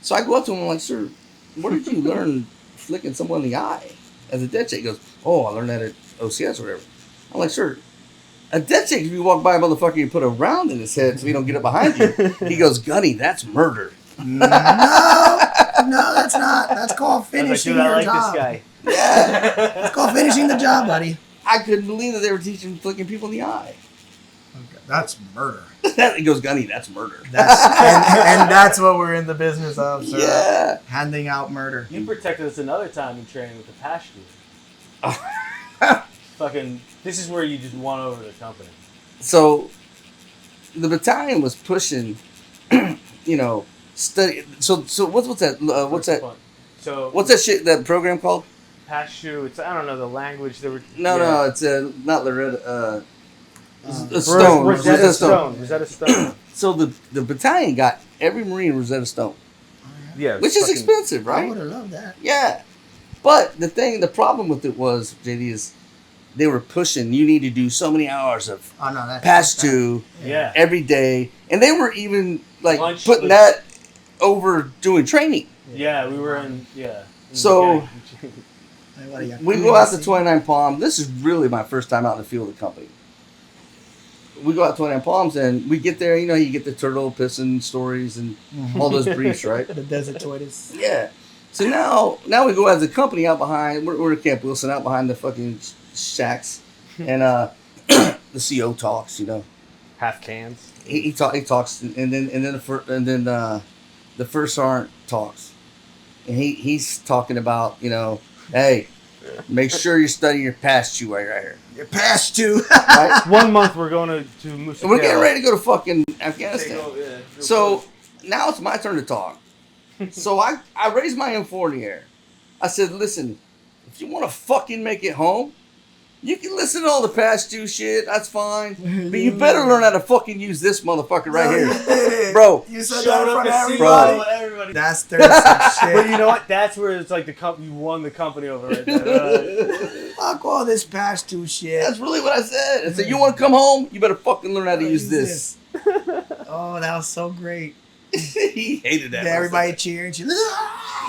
Speaker 2: So I go up to him. I'm like, "Sir, where did you learn flicking someone in the eye as a dead check?" He goes, "Oh, I learned that at OCS or whatever." I'm like, "Sir, a dead check, if you walk by a motherfucker, you put a round in his head so he don't get up behind you." He goes, "Gunny, that's murder."
Speaker 3: No, that's not. That's called finishing your job.
Speaker 1: This guy.
Speaker 2: Yeah.
Speaker 3: It's called finishing the job, buddy.
Speaker 2: I couldn't believe that they were teaching flicking people in the eye.
Speaker 3: Okay, that's murder.
Speaker 2: He goes, "Gunny, that's murder."
Speaker 3: And that's what we're in the business of, sir.
Speaker 2: Yeah.
Speaker 3: Handing out murder.
Speaker 1: You protected us another time in training with the Pashtun. Fucking, this is where you just won over the company.
Speaker 2: So, the battalion was pushing, you know, study. So what's that? What's that?
Speaker 1: So
Speaker 2: What's that shit? That program called?
Speaker 1: Pashtun. It's, I don't know the language. They were
Speaker 2: No, it's not Loretta. Stone.
Speaker 1: Rosetta Stone.
Speaker 2: So the battalion got every Marine Rosetta Stone.
Speaker 1: Yeah,
Speaker 2: Which is expensive,
Speaker 3: I
Speaker 2: right?
Speaker 3: would have loved that.
Speaker 2: Yeah. But the problem with it was, JD, is they were pushing, you need to do so many hours of Pashtun every day. And they were even like putting that over doing training.
Speaker 1: Yeah, we were in,
Speaker 2: So we go out to 29 Palms. This is really my first time out in the field of the company. We go out to 29 Palms and we get there, you know, you get the turtle pissing stories and all those briefs, right?
Speaker 3: The desert tortoise.
Speaker 2: Yeah. So now we go as a company out behind, we're at Camp Wilson out behind the fucking shacks. And the CO talks, you know.
Speaker 1: half cans.
Speaker 2: He talks and then the first sergeant talks. and he's talking about, hey, make sure you study your past you while you're out here.
Speaker 3: Your past two.
Speaker 2: Right?
Speaker 1: 1 month we're going to Musa.
Speaker 2: And we're getting ready to go to fucking Afghanistan.
Speaker 1: Yeah,
Speaker 2: So now it's my turn to talk. So I raised my M4 in the air. I said, listen, if you want to fucking make it home, you can listen to all the past due shit. That's fine. But you better learn how to fucking use this motherfucker right here. Bro.
Speaker 3: You said
Speaker 1: Showed
Speaker 3: that in
Speaker 1: up
Speaker 3: front of
Speaker 1: and
Speaker 3: everybody.
Speaker 1: everybody.
Speaker 3: That's thirsty shit.
Speaker 1: But you know what? That's where it's like you won the company over right there.
Speaker 3: Fuck all this past two shit.
Speaker 2: That's really what I said. I said, you want to come home? You better fucking learn how to use this.
Speaker 3: Oh, that was so great.
Speaker 2: He hated that.
Speaker 3: Everybody cheering.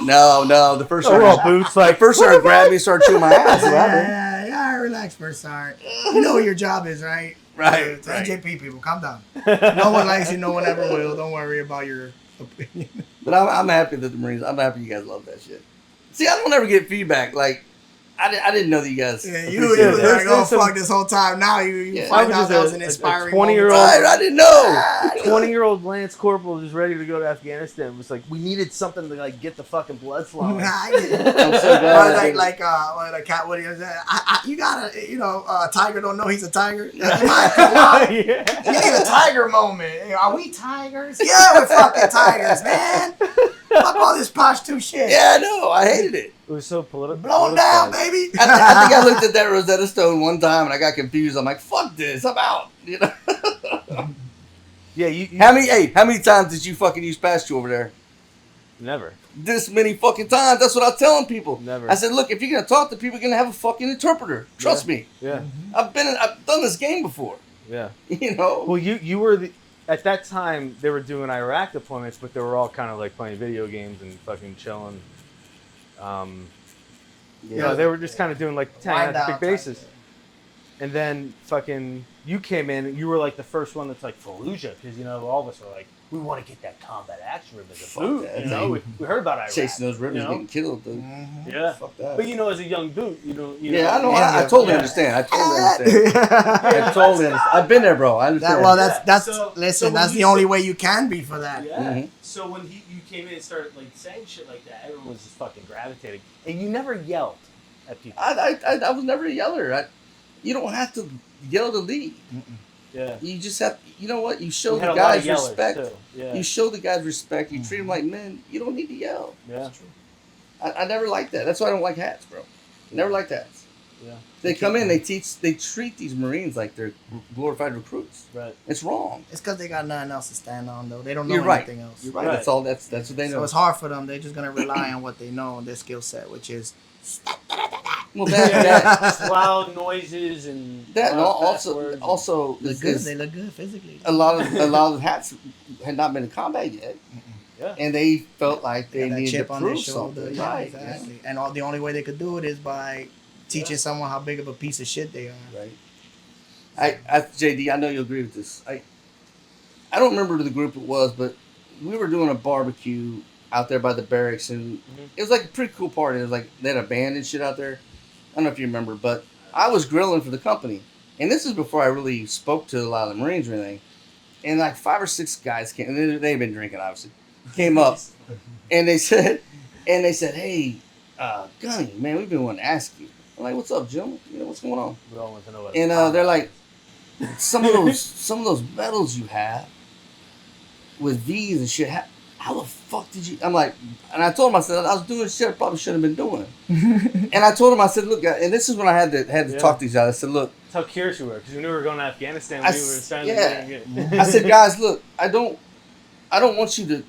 Speaker 2: No. The first
Speaker 1: We're all
Speaker 2: sergeant,
Speaker 1: boots like
Speaker 2: first sergeant grabbed me and started chewing my ass.
Speaker 3: Yeah, relax, first sergeant. You know what your job is, right?
Speaker 2: Right.
Speaker 3: It's NJP people, calm down. No one likes you, no one ever will. Don't worry about your opinion.
Speaker 2: But I'm happy that the Marines, I'm happy you guys love that shit. See, I don't ever get feedback. Like, I didn't know that you guys.
Speaker 3: Yeah, you
Speaker 2: appreciate
Speaker 3: were
Speaker 2: that.
Speaker 3: like, oh, fuck this whole time. Now you find out that was an inspiring
Speaker 1: 20-year-old.
Speaker 3: moment.
Speaker 2: Right, I didn't know.
Speaker 1: 20-year-old Lance Corporal just ready to go to Afghanistan. It was like, we needed something to like get the fucking blood flowing.
Speaker 2: I'm so glad.
Speaker 3: What do you say? You gotta, a tiger don't know he's a tiger.
Speaker 1: Yeah.
Speaker 3: You need a tiger moment. Are we tigers? Yeah, we're fucking tigers, man. Fuck all this Pashto shit.
Speaker 2: Yeah, I know. I hated it.
Speaker 1: It was so political.
Speaker 3: Blow it down, baby.
Speaker 2: I think I looked at that Rosetta Stone one time and I got confused. I'm like, fuck this. I'm out.
Speaker 1: Yeah, you
Speaker 2: How many times did you fucking use Pashto over there?
Speaker 1: never.
Speaker 2: This many fucking times. That's what I'm telling people.
Speaker 1: Never.
Speaker 2: I said, look, if you're gonna talk to people, you're gonna have a fucking interpreter. Trust me.
Speaker 1: Yeah,
Speaker 2: I've done this game before.
Speaker 1: yeah.
Speaker 2: Well,
Speaker 1: You were at that time they were doing Iraq deployments, but they were all kind of like playing video games and fucking chilling. They were just kind of doing like hanging out at big bases. And then fucking you came in, you were like the first one that's like Falluja, because all of us were like, we want to get that combat action ribbon as a boot.
Speaker 2: that,
Speaker 1: We heard about Iraq.
Speaker 2: chasing those ribbons, getting killed, dude.
Speaker 1: Yeah.
Speaker 2: Fuck that.
Speaker 1: But as a young boot,
Speaker 2: Yeah, I know. I totally understand. I totally understand. I've been there, bro. I understand.
Speaker 3: That's the only way you can be for that.
Speaker 1: Yeah.
Speaker 2: Mhm.
Speaker 1: So when you came in and started like saying shit like that, everyone was just fucking gravitating, and you never yelled at people.
Speaker 2: I was never a yeller. You don't have to yell to lead.
Speaker 1: Yeah.
Speaker 2: You just have. You know what? You show
Speaker 1: We
Speaker 2: the
Speaker 1: had a lot of
Speaker 2: guys
Speaker 1: yellers,
Speaker 2: respect.
Speaker 1: too. Yeah.
Speaker 2: You show the guys respect. You treat them like men. You don't need to yell.
Speaker 1: Yeah.
Speaker 2: I never liked that. That's why I don't like hats, bro. Never liked hats.
Speaker 1: Yeah.
Speaker 2: They come in, they treat these Marines like they're glorified recruits.
Speaker 1: Right.
Speaker 2: It's wrong.
Speaker 3: It's because they got nothing else to stand on, though. They don't know
Speaker 2: You're right.
Speaker 3: anything else.
Speaker 2: You're right.
Speaker 1: Right.
Speaker 2: That's all. That's what they know.
Speaker 3: So it's hard for them. They're just gonna rely on what they know and their skill set, which is
Speaker 2: Well, that
Speaker 1: Just loud noises and
Speaker 2: and
Speaker 1: loud fast words.
Speaker 2: also
Speaker 3: look good.
Speaker 2: is
Speaker 3: They look good physically.
Speaker 2: a lot of the hats had not been in combat yet,
Speaker 1: Yeah.
Speaker 2: and they felt like
Speaker 3: They
Speaker 2: they
Speaker 3: got that
Speaker 2: needed
Speaker 3: chip
Speaker 2: to
Speaker 3: on their
Speaker 2: prove
Speaker 3: shoulder.
Speaker 2: something.
Speaker 3: Yeah,
Speaker 2: Right.
Speaker 3: exactly. And the only way they could do it is by teaching someone how big of a piece of shit they are.
Speaker 2: Right. JD, I know you'll agree with this. I don't remember the group it was, but we were doing a barbecue out there by the barracks, and it was like a pretty cool party. It was like they had a band and shit out there. I don't know if you remember, but I was grilling for the company, and this is before I really spoke to a lot of the Marines or anything. And like 5 or 6 guys came, and they'd been drinking obviously, came up, and they said, hey, Gunny, man, we've been wanting to ask you. I'm like, what's up, Jim? What's going on?
Speaker 1: We all want to know what.
Speaker 2: And they're like, some of those medals you have with V's and shit. How the fuck did you? I'm like, and I told him, I said, I was doing shit I probably shouldn't have been doing. And I told him, I said, look, and this is when I had to talk to these guys. I said, look,
Speaker 1: That's how curious you were, because we knew we were going to Afghanistan.
Speaker 2: I
Speaker 1: We were trying
Speaker 2: yeah.
Speaker 1: to get
Speaker 2: I said, guys, look, I don't want you to,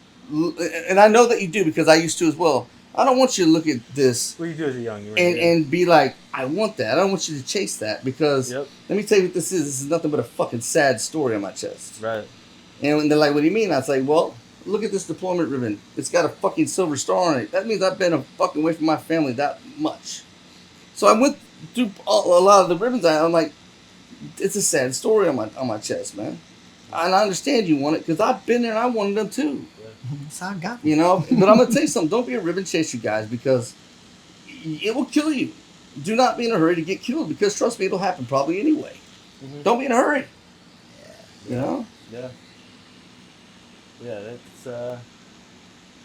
Speaker 2: and I know that you do because I used to as well. I don't want you to look at this
Speaker 1: What do you do as a young?
Speaker 2: and be like, I want that. I don't want you to chase that because
Speaker 1: Yep.
Speaker 2: let me tell you what this is. This is nothing but a fucking sad story on my chest.
Speaker 1: Right.
Speaker 2: And they're like, what do you mean? I was like, well, look at this deployment ribbon. It's got a fucking silver star on it. That means I've been a fucking away from my family that much. So I went through a lot of the ribbons. I'm like, it's a sad story on my chest, man. And I understand you want it because I've been there and I wanted them too.
Speaker 3: That's how I got
Speaker 2: But I'm going to tell you something. Don't be a ribbon chaser, guys, because it will kill you. Do not be in a hurry to get killed because, trust me, it'll happen probably anyway.
Speaker 1: Mhm.
Speaker 2: Don't be in a hurry. Yeah.
Speaker 1: Yeah. Yeah, that's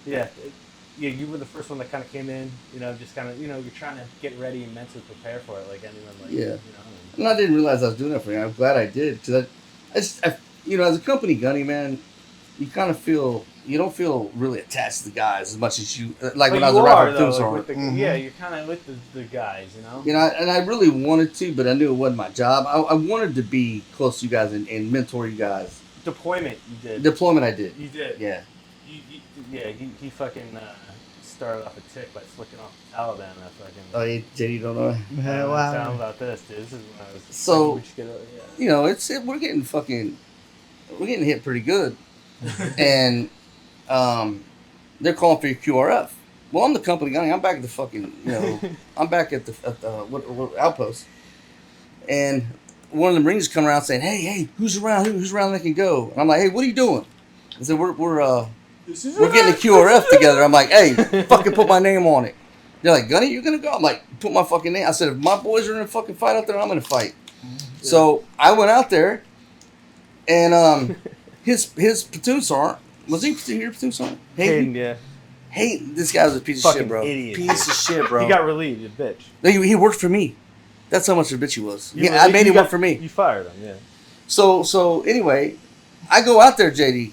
Speaker 1: yeah. yeah, you were the first one that kind of came in, you know, just kind of, you know, you're trying to get ready and mentally prepare for it, like anyone, like,
Speaker 2: Yeah.
Speaker 1: you know.
Speaker 2: And I didn't realize I was doing that for you. I'm glad I did, because you know, as a company gunny, man, you kind of feel, you don't feel really attached to the guys as much as you, like when I was a rapper
Speaker 1: though,
Speaker 2: platoon
Speaker 1: like,
Speaker 2: sergeant.
Speaker 1: yeah, you're kind of with the guys, you know.
Speaker 2: You know, and I really wanted to, but I knew it wasn't my job. I wanted to be close to you guys and mentor you guys.
Speaker 1: Deployment, you did.
Speaker 2: Deployment, I did.
Speaker 1: You did.
Speaker 2: Yeah.
Speaker 1: Yeah, he fucking started off a tick by flicking off the Taliban. That fucking.
Speaker 2: Oh, yeah, JD, you don't know.
Speaker 1: Tell him about this, dude. This is when I was.
Speaker 2: So,
Speaker 1: we should get yeah.
Speaker 2: you know, we're getting hit pretty good, and they're calling for your QRF. Well, I'm the company guy. I'm back at the fucking, you know, I'm back at the what outpost, and one of the Marines come around saying, "Hey, who's around? Who's around that can go?" And I'm like, "Hey, what are you doing?" I said, "We're getting a QRF together." I'm like, "Hey, fucking put my name on it." They're like, "Gunny, you gonna go?" I'm like, "Put my fucking name." I said, "If my boys are in a fucking fight out there, I'm gonna fight." Yeah. So I went out there, and his platoon sergeant, was he your platoon sergeant?
Speaker 1: Hayden, yeah.
Speaker 2: Hey, this guy was a piece of shit, bro.
Speaker 1: Idiot.
Speaker 2: Piece of shit, bro.
Speaker 1: He got relieved, you bitch.
Speaker 2: No, he worked for me. That's how much of a bitch he was. Yeah, I made him work for me.
Speaker 1: You fired him, yeah.
Speaker 2: So anyway, I go out there, JD,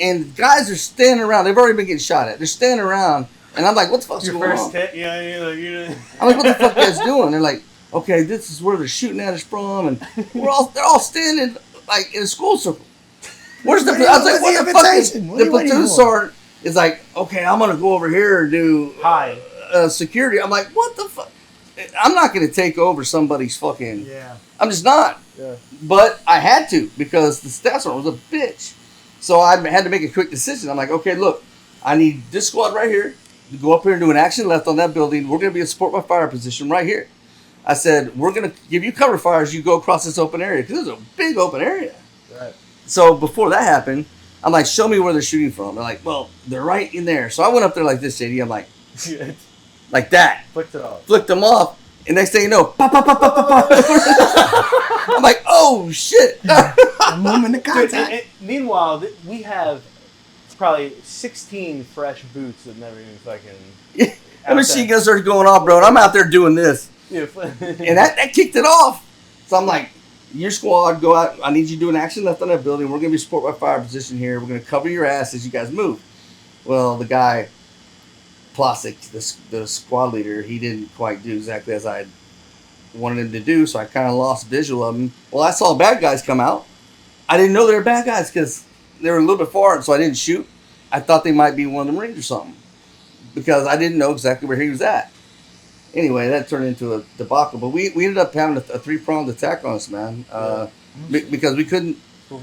Speaker 2: and guys are standing around. They've already been getting shot at. They're standing around, and I'm like, "What the fuck's going on?"
Speaker 1: Your first hit, yeah, you know.
Speaker 2: I'm like, "What the fuck are you guys doing?" They're like, "Okay, this is where they're shooting at us from," and they're all standing like in a school circle. Where's the? I was like, "What the fuck is the platoon sergeant?" Is like, "Okay, I'm gonna go over here and do security." I'm like, "What the fuck?" I'm not gonna take over somebody's fucking.
Speaker 3: Yeah.
Speaker 2: I'm just not.
Speaker 1: Yeah.
Speaker 2: But I had to, because the staff sergeant was a bitch. So I had to make a quick decision. I'm like, "Okay, look, I need this squad right here to go up here and do an action left on that building. We're gonna be a support by fire position right here." I said, "We're gonna give you cover fire as you go across this open area, because it's a big open area."
Speaker 1: Right.
Speaker 2: So before that happened, I'm like, "Show me where they're shooting from." They're like, "Well, they're right in there." So I went up there like this, JD. I'm like, like that.
Speaker 1: Flicked it off.
Speaker 2: Flicked them off. And next thing you know, pop, pop, pop, pop, pop, pop. I'm like, "Oh, shit."
Speaker 3: Moment of contact.
Speaker 1: Dude, meanwhile, we have probably 16 fresh boots that never even fucking...
Speaker 2: The machine gun starts going off, bro. And I'm out there doing this.
Speaker 1: Yeah.
Speaker 2: And that kicked it off. So I'm like, "Your squad, go out. I need you to do an action left on that building. We're going to be support by fire position here. We're going to cover your ass as you guys move." Well, the guy, Plastic, the squad leader, he didn't quite do exactly as I wanted him to do, so I kind of lost visual of him. Well, I saw bad guys come out. I didn't know they were bad guys because they were a little bit far, so I didn't shoot. I thought they might be one of the Marines or something, because I didn't know exactly where he was at. Anyway, that turned into a debacle, but we ended up having a three-pronged attack on us, man, because we couldn't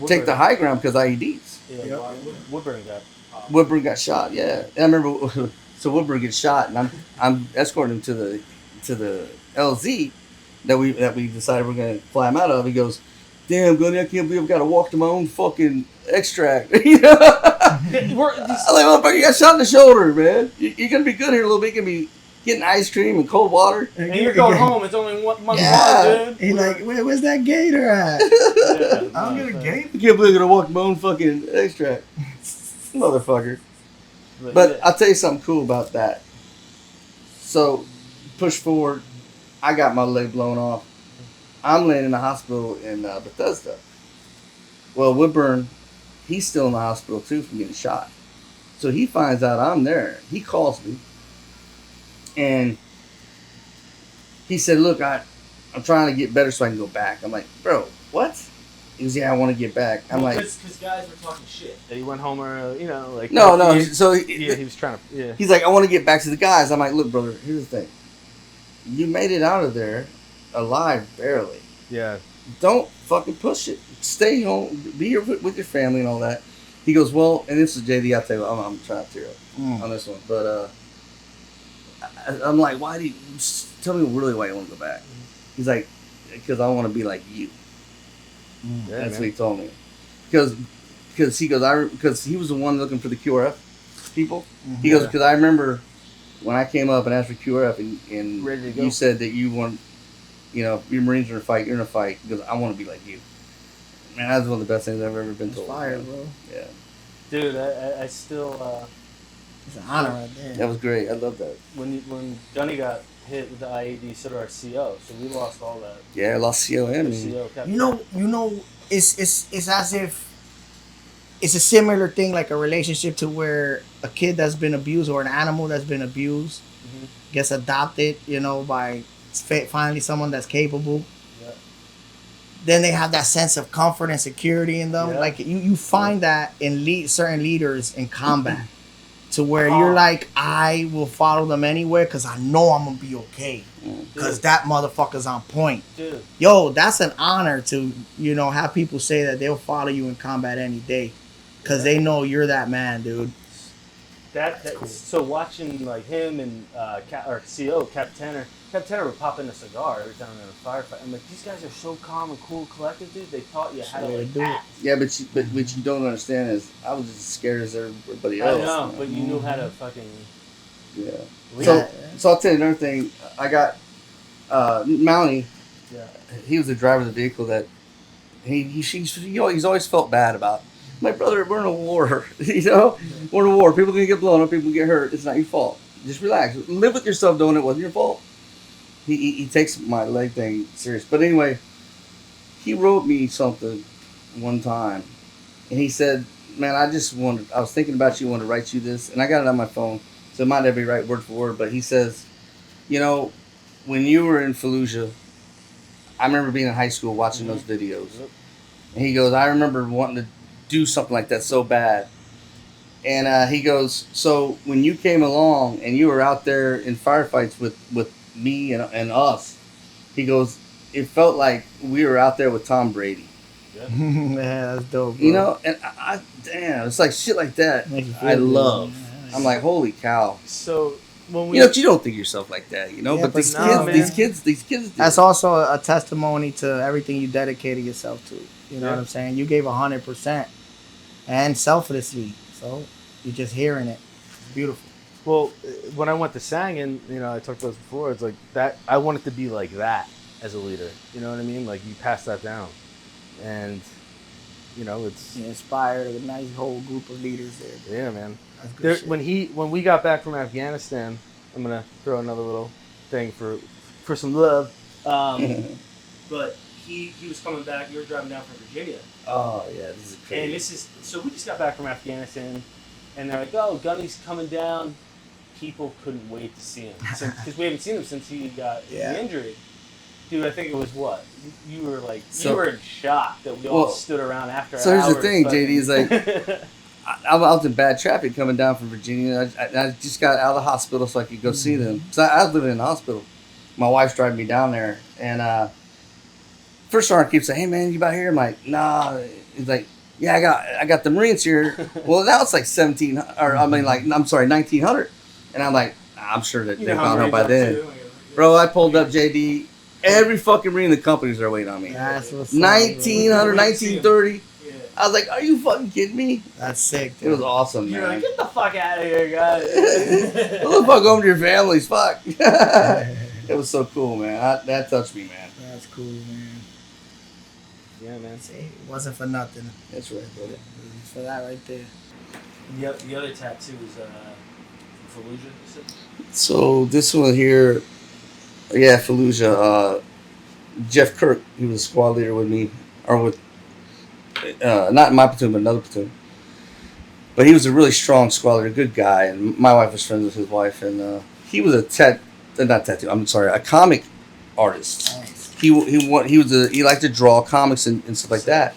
Speaker 2: take the high ground because IEDs.
Speaker 1: Yeah,
Speaker 2: Woodburn got shot, yeah. And I remember, so Woodburn gets shot, and I'm escorting him to the LZ that we decided we're gonna fly him out of. He goes, "Damn, Gunny, I can't believe I've got to walk to my own fucking extract." You know? I'm like, "Motherfucker, you got shot in the shoulder, man. You're gonna be good here a little bit. You're gonna be getting ice cream and cold water,
Speaker 1: and you're going home. It's only 1 month, dude."
Speaker 3: He's like, "Where's that gator at?"
Speaker 1: Yeah,
Speaker 3: I don't get a gator.
Speaker 2: I can't believe I'm gonna walk my own fucking extract, motherfucker. But I'll tell you something cool about that. So, push forward. I got my leg blown off. I'm laying in the hospital in Bethesda. Well, Woodburn, he's still in the hospital too from getting shot. So he finds out I'm there. He calls me. And he said, "Look, I'm trying to get better so I can go back." I'm like, "Bro, what?" He goes, "Yeah, I want to get back." I'm like,
Speaker 4: because guys were talking shit.
Speaker 1: He went home early, you know, like...
Speaker 2: No. So
Speaker 1: he was trying to... Yeah.
Speaker 2: He's like, "I want to get back to the guys." I'm like, "Look, brother, here's the thing. You made it out of there alive, barely.
Speaker 1: Yeah.
Speaker 2: Don't fucking push it. Stay home. Be here with your family and all that." He goes, "Well," and this is JD, I'll tell you, I'm trying to tear up on this one. But I'm like, "Why do you... Tell me really why you want to go back." He's like, "Because I want to be like you."
Speaker 1: Yeah,
Speaker 2: That's
Speaker 1: man.
Speaker 2: what he told me. Because he goes, because he was the one looking for the QRF people. He goes, "Because I remember when I came up and asked for QRF and
Speaker 1: Ready to go.
Speaker 2: you said that you want, you know, your Marines are in a fight, you're in a fight." He goes, "I want to be like you." Man, that's one of the best things I've ever been told.
Speaker 3: Fire, bro.
Speaker 2: Yeah.
Speaker 1: Dude, I still...
Speaker 3: It's an honor right there.
Speaker 2: That was great. I love that.
Speaker 1: When Gunny got hit with the IED, so did our CO. So we lost all that.
Speaker 2: Yeah, I lost COM.
Speaker 1: Our
Speaker 2: and-
Speaker 1: CO kept
Speaker 3: You know, it's as if it's a similar thing, like a relationship to where a kid that's been abused or an animal that's been abused gets adopted, you know, by finally someone that's capable.
Speaker 1: Yeah.
Speaker 3: Then they have that sense of comfort and security in them.
Speaker 1: Yeah.
Speaker 3: Like you find that in certain leaders in combat, to where you're like, I will follow them anywhere because I know I'm gonna be okay. Because that motherfucker's on point.
Speaker 1: Dude.
Speaker 3: Yo, that's an honor to, you know, have people say that they'll follow you in combat any day. Because they know you're that man, dude.
Speaker 1: That's cool. So watching like him and CO, Cap Tanner would pop in a cigar every time in a firefight. I'm like, these guys are so calm and cool, collected, dude. They taught you how to like act.
Speaker 2: Yeah, but what you don't understand is I was just as scared as everybody
Speaker 1: I
Speaker 2: else.
Speaker 1: know, but you knew how to fucking.
Speaker 2: Yeah.
Speaker 1: lead.
Speaker 2: So I'll tell you another thing. I got Mountie.
Speaker 1: Yeah.
Speaker 2: He was the driver of the vehicle that he's always felt bad about. My brother, we're in a war. You know, we're in a war. People gonna get blown up. People can get hurt. It's not your fault. Just relax. Live with yourself, knowing it wasn't your fault. He takes my leg thing serious. But anyway, he wrote me something one time, and he said, "Man, I was thinking about you. Wanted to write you this, and I got it on my phone, so it might not be right word for word. But he says, you know, when you were in Falluja, I remember being in high school watching those videos, and he goes, I remember wanting to do something like that so bad." And he goes, so when you came along and you were out there in firefights with me and us, he goes, it felt like we were out there with Tom Brady.
Speaker 1: Yeah.
Speaker 3: Yeah, that's dope, bro.
Speaker 2: You know, and I damn, it's like shit like that I love. I'm like, holy cow.
Speaker 1: So when we,
Speaker 2: You know, you don't think of yourself like that, you know,
Speaker 3: Yeah,
Speaker 2: but
Speaker 3: but
Speaker 2: these kids do.
Speaker 3: That's also a testimony to everything you dedicated yourself to. You know what I'm saying? You gave 100% and selflessly. So you're just hearing it. It's beautiful.
Speaker 1: well, when I went to Sangin, you know, I talked about this before. It's like that. I wanted to be like that as a leader. You know what I mean? Like you pass that down, and you know, it's
Speaker 3: You inspired a nice whole group of leaders there.
Speaker 1: yeah, man.
Speaker 3: That's good
Speaker 1: There,
Speaker 3: shit.
Speaker 1: when we got back from Afghanistan, I'm gonna throw another little thing for some love. But he was coming back. You were driving down from Virginia,
Speaker 2: Oh yeah, this is crazy.
Speaker 1: and this is so we just got back from Afghanistan, and they're like, "Oh, Gunny's coming down." People couldn't wait to see him because we haven't seen him since he got the injury. Dude, I think it was what you were like. You were in shock that we all stood around after.
Speaker 2: So here's
Speaker 1: hours,
Speaker 2: the thing,
Speaker 1: but-
Speaker 2: JD is like, I was in bad traffic coming down from Virginia. I just got out of the hospital so I could go see them. So I was living in the hospital. My wife's driving me down there, and first sergeant keeps saying, "Hey man, you about here?" I'm like, "Nah." He's like, "Yeah, I got the Marines here." Well, now it's like 1900, and I'm like, I'm sure that they've gone home by then. Bro, I pulled up JD. Every fucking Marine in the companies are waiting on me.
Speaker 3: That's what's up,
Speaker 2: 1900, 1930.
Speaker 1: Yeah.
Speaker 2: I was like, are you fucking kidding me?
Speaker 3: That's sick.
Speaker 2: It was awesome,
Speaker 1: You're
Speaker 2: man.
Speaker 1: like, get the fuck out of here, guys.
Speaker 2: Go the fuck home to your families, fuck. It was so cool, man. That touched me, man.
Speaker 3: That's cool, man.
Speaker 1: Yeah, man.
Speaker 3: See, it wasn't for nothing.
Speaker 2: That's right, brother.
Speaker 3: It was for that right there.
Speaker 1: The other tattoo is Falluja. You said?
Speaker 2: So this one here, yeah, Falluja. Jeff Kirk, he was a squad leader with me, or with not in my platoon, but another platoon. But he was a really strong squad leader, good guy, and my wife was friends with his wife, and he was a comic artist.
Speaker 3: Nice.
Speaker 2: He liked to draw comics and stuff like that,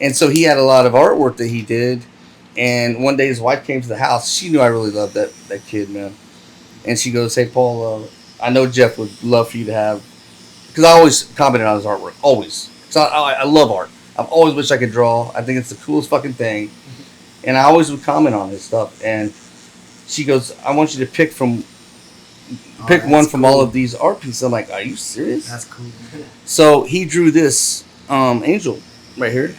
Speaker 2: and so he had a lot of artwork that he did. And one day his wife came to the house. She knew I really loved that kid, man. And she goes, "Hey, Paul, I know Jeff would love for you to have," because I always commented on his artwork, always. So I love art. I've always wished I could draw. I think it's the coolest fucking thing. And I always would comment on his stuff. And she goes, "I want you to pick one from all of these art pieces." I'm like, "Are you serious?"
Speaker 3: That's cool.
Speaker 2: So he drew this angel right here.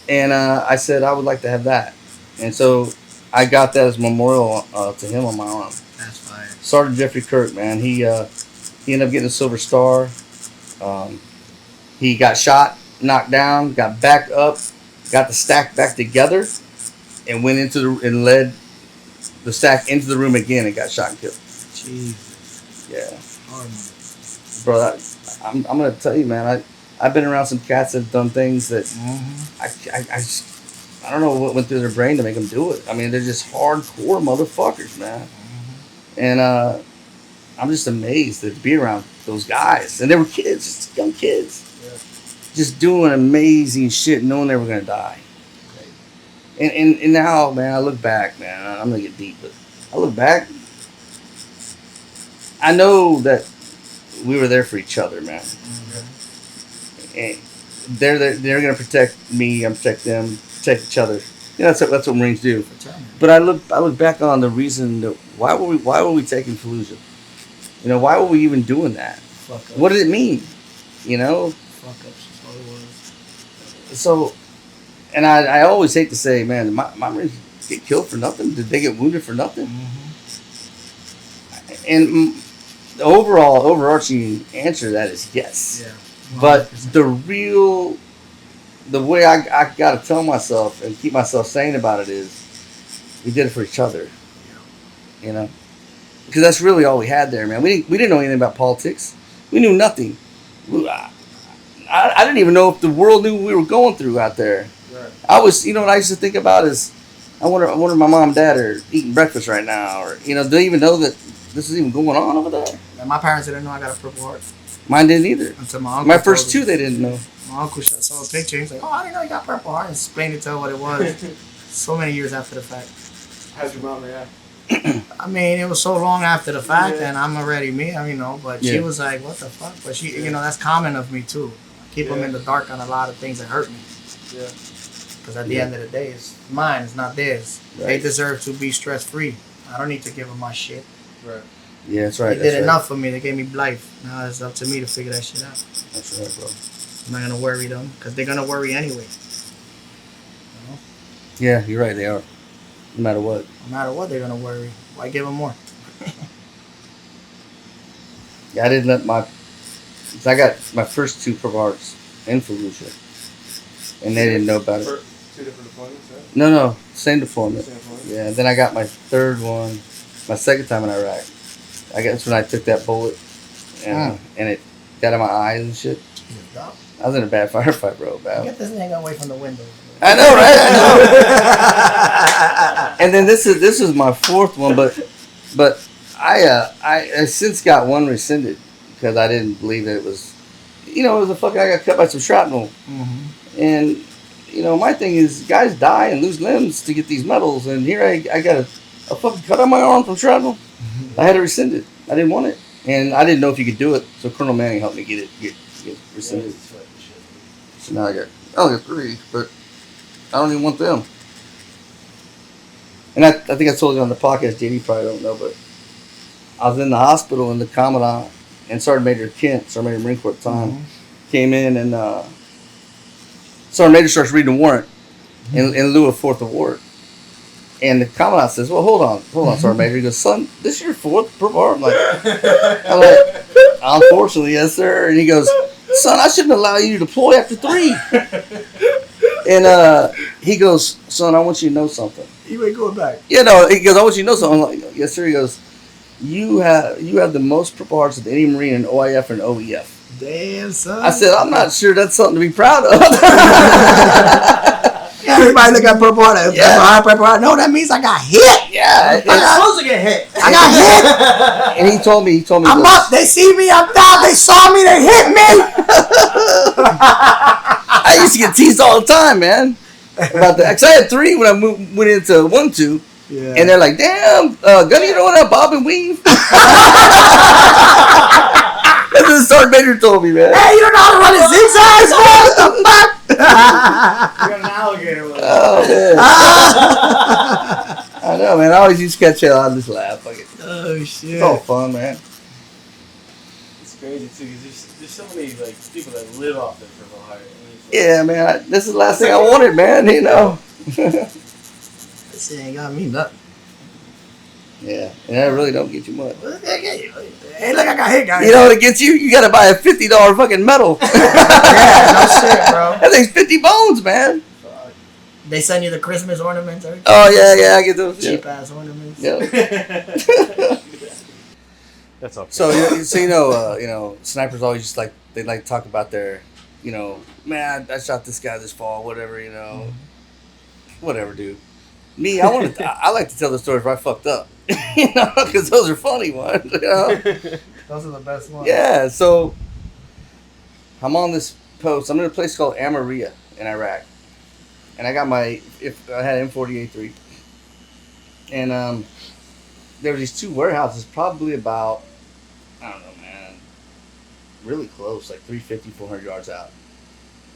Speaker 2: And I said, "I would like to have that." And so I got that as a memorial to him on my arm.
Speaker 3: That's fire.
Speaker 2: Sergeant Jeffrey Kirk, man, he ended up getting a Silver Star. He got shot, knocked down, got back up, got the stack back together, and went and led the stack into the room again and got shot and killed.
Speaker 3: Jesus.
Speaker 2: Yeah.
Speaker 3: Oh,
Speaker 2: Bro, I'm gonna tell you, man. I've been around some cats that have done things that I don't know what went through their brain to make them do it. I mean, they're just hardcore motherfuckers, man. And I'm just amazed to be around those guys. And they were kids, just young kids, just doing amazing shit, knowing they were gonna die. And now, man, I look back, man. I'm gonna get deep, but I look back. I know that we were there for each other, man. And they're gonna protect me. I'm protect them, protect each other. You know, that's what Marines do. But I look back on the reason that why were we taking Falluja? You know, why were we even doing that? What did it mean? You know.
Speaker 3: Fuck ups. That's all it was.
Speaker 2: So, and I always hate to say, man, my Marines get killed for nothing. Did they get wounded for nothing? And the overarching answer to that is yes.
Speaker 3: Yeah. 100%.
Speaker 2: But the way I gotta tell myself and keep myself sane about it is, we did it for each other. You know, because that's really all we had there, man. We didn't know anything about politics. We knew nothing. I didn't even know if the world knew what we were going through out there.
Speaker 1: Right.
Speaker 2: I was, you know, what I used to think about is, I wonder if my mom and dad are eating breakfast right now, or do they even know that this is even going on over there?
Speaker 3: And my parents didn't know I got a Purple Heart.
Speaker 2: Mine didn't either.
Speaker 3: Until my uncle.
Speaker 2: My first two, they didn't know.
Speaker 3: My uncle saw a picture. He's like, "Oh, I didn't know you got Purple Heart." And explained it to her what it was. So many years after the fact.
Speaker 1: How's your mom react?
Speaker 3: I mean, it was so long after the fact, and I'm already me. I mean, but she was like, "What the fuck?" But she, that's common of me too. I keep them in the dark on a lot of things that hurt me.
Speaker 1: Yeah.
Speaker 3: Because at the end of the day, it's mine. It's not theirs.
Speaker 2: Right.
Speaker 3: They deserve to be stress free. I don't need to give them my shit.
Speaker 1: Right.
Speaker 2: Yeah, that's right.
Speaker 3: They did enough for me. They gave me life. Now it's up to me to figure that shit out.
Speaker 2: That's right, bro.
Speaker 3: I'm not gonna worry them because they're gonna worry anyway.
Speaker 2: Yeah, you're right. They are. No matter what.
Speaker 3: No matter what, they're gonna worry. Why give them more?
Speaker 2: Yeah, I didn't let I got my first two Purple Hearts in Falluja, and they didn't know about it.
Speaker 1: For 2 different deployments, right?
Speaker 2: No, same deployment.
Speaker 1: Same deployment.
Speaker 2: Yeah, then I got my third one, my second time in Iraq. I guess when I took that bullet, and it got in my eyes and shit. I was in a bad firefight, bro.
Speaker 3: Get this nigga away from the window.
Speaker 2: I know, right? I know. And then this is my fourth one, but I since got one rescinded because I didn't believe that it was, it was a fucking, I got cut by some shrapnel, and my thing is guys die and lose limbs to get these medals, and here I got a fucking cut on my arm from shrapnel. I had to rescind it. I didn't want it, and I didn't know if you could do it. So Colonel Manning helped me get rescinded. So now I only got 3, but I don't even want them. And I think I told you on the podcast, JD probably don't know, but I was in the hospital, and the Commandant and Sergeant Major Kent, Sergeant Major Marine Corps at the time, came in, and Sergeant Major starts reading the warrant in lieu of 4th award. And the Commandant says, "Well, hold on, Sergeant Major." He goes, "Son, this is your 4th Purple Heart?" I'm like, "Unfortunately, yes, sir." And he goes, "Son, I shouldn't allow you to deploy after 3. And he goes, "Son, I want you to know something."
Speaker 3: You ain't going back.
Speaker 2: He goes, "I want you to know something." I'm like, "Yes, sir." He goes, You have the most Purple Hearts of any Marine in OIF and OEF.
Speaker 3: Damn, son.
Speaker 2: I said, I'm not sure that's something to be proud of.
Speaker 3: Everybody look at Purple Heart. Purple Heart. No, that means I got hit.
Speaker 2: Yeah.
Speaker 1: I'm supposed to get hit.
Speaker 3: I got hit.
Speaker 2: And he told me.
Speaker 3: I'm up. They see me. I'm down. They saw me. They hit me.
Speaker 2: I used to get teased all the time, man. About that. Because I had 3 when I went into 1-2.
Speaker 3: Yeah.
Speaker 2: And they're like, damn, Gunny, you know what that bob and weave? That's what the Sergeant Major told me, man.
Speaker 3: Hey, you don't know how to run a zigzags, man? What the fuck?
Speaker 1: You got an alligator with it.
Speaker 2: Oh, man. I know, man. I always used to catch hell. I just laugh. Like it.
Speaker 3: Oh, shit.
Speaker 2: It's all fun, man.
Speaker 1: It's crazy, too, because there's so many people that live off their Purple Heart.
Speaker 2: Yeah, man. This is the last thing I wanted, man.
Speaker 3: This ain't got me nothing.
Speaker 2: Yeah, and that really don't get you much.
Speaker 3: Hey, look, I got hit, guys.
Speaker 2: You know what it gets you? You got to buy a $50 fucking medal.
Speaker 3: Yeah, no shit, bro.
Speaker 2: That thing's 50 bones, man.
Speaker 3: They send you the Christmas ornaments, or
Speaker 2: Oh yeah, I get those.
Speaker 3: cheap ass ornaments.
Speaker 2: Yeah.
Speaker 1: That's okay.
Speaker 2: So snipers always just like they like to talk about their, man, I shot this guy this fall, whatever, whatever, dude. Me, I like to tell the stories where I fucked up, because those are funny ones.
Speaker 3: Those are the best ones.
Speaker 2: Yeah. So I'm on this post. I'm in a place called Amaria in Iraq, and I got I had M48-3, and there were these two warehouses, probably about, I don't know, man, really close, like 350, 400 yards out.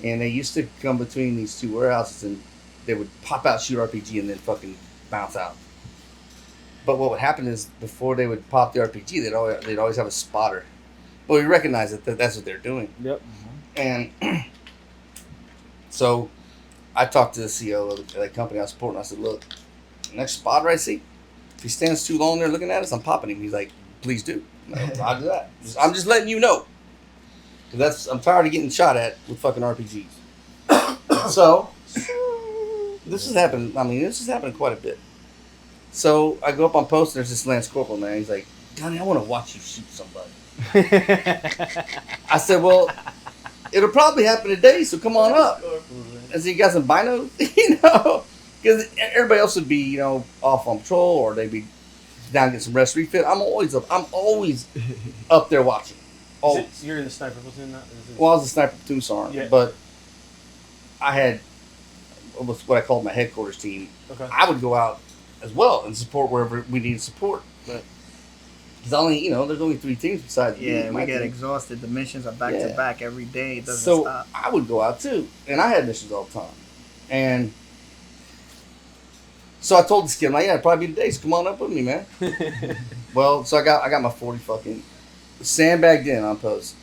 Speaker 2: And they used to come between these two warehouses, and they would pop out, shoot RPG, and then fucking bounce out. But what would happen is, before they would pop the RPG, they'd always have a spotter. Well, we recognize that that's what they're doing.
Speaker 1: Yep.
Speaker 2: And so I talked to the CEO of the company I was supporting. I said, look, next spotter I see, if he stands too long there looking at us, I'm popping him. He's like, please do. I'll do that. I'm just letting you know. Because I'm tired of getting shot at with fucking RPGs. So, this is happening quite a bit. So, I go up on post, and there's this Lance Corporal, man. He's like, Donnie, I want to watch you shoot somebody. I said, well, it'll probably happen today, so come on up. I said, you got some binos? Because everybody else would be, off on patrol, or they'd be down getting some rest refit. I'm always up there watching.
Speaker 1: You're in the sniper platoon now?
Speaker 2: Well, I was a sniper platoon sergeant, but I had what I called my headquarters team.
Speaker 1: Okay.
Speaker 2: I would go out as well and support wherever we needed support. But there's only 3 teams besides me.
Speaker 3: Yeah, we get exhausted. The missions are back to back every day. It doesn't stop.
Speaker 2: I would go out too, and I had missions all the time. And so I told this kid, I'm like, yeah, it'd probably be today, so come on up with me, man. Well, so I got my 40 fucking sandbagged in on post,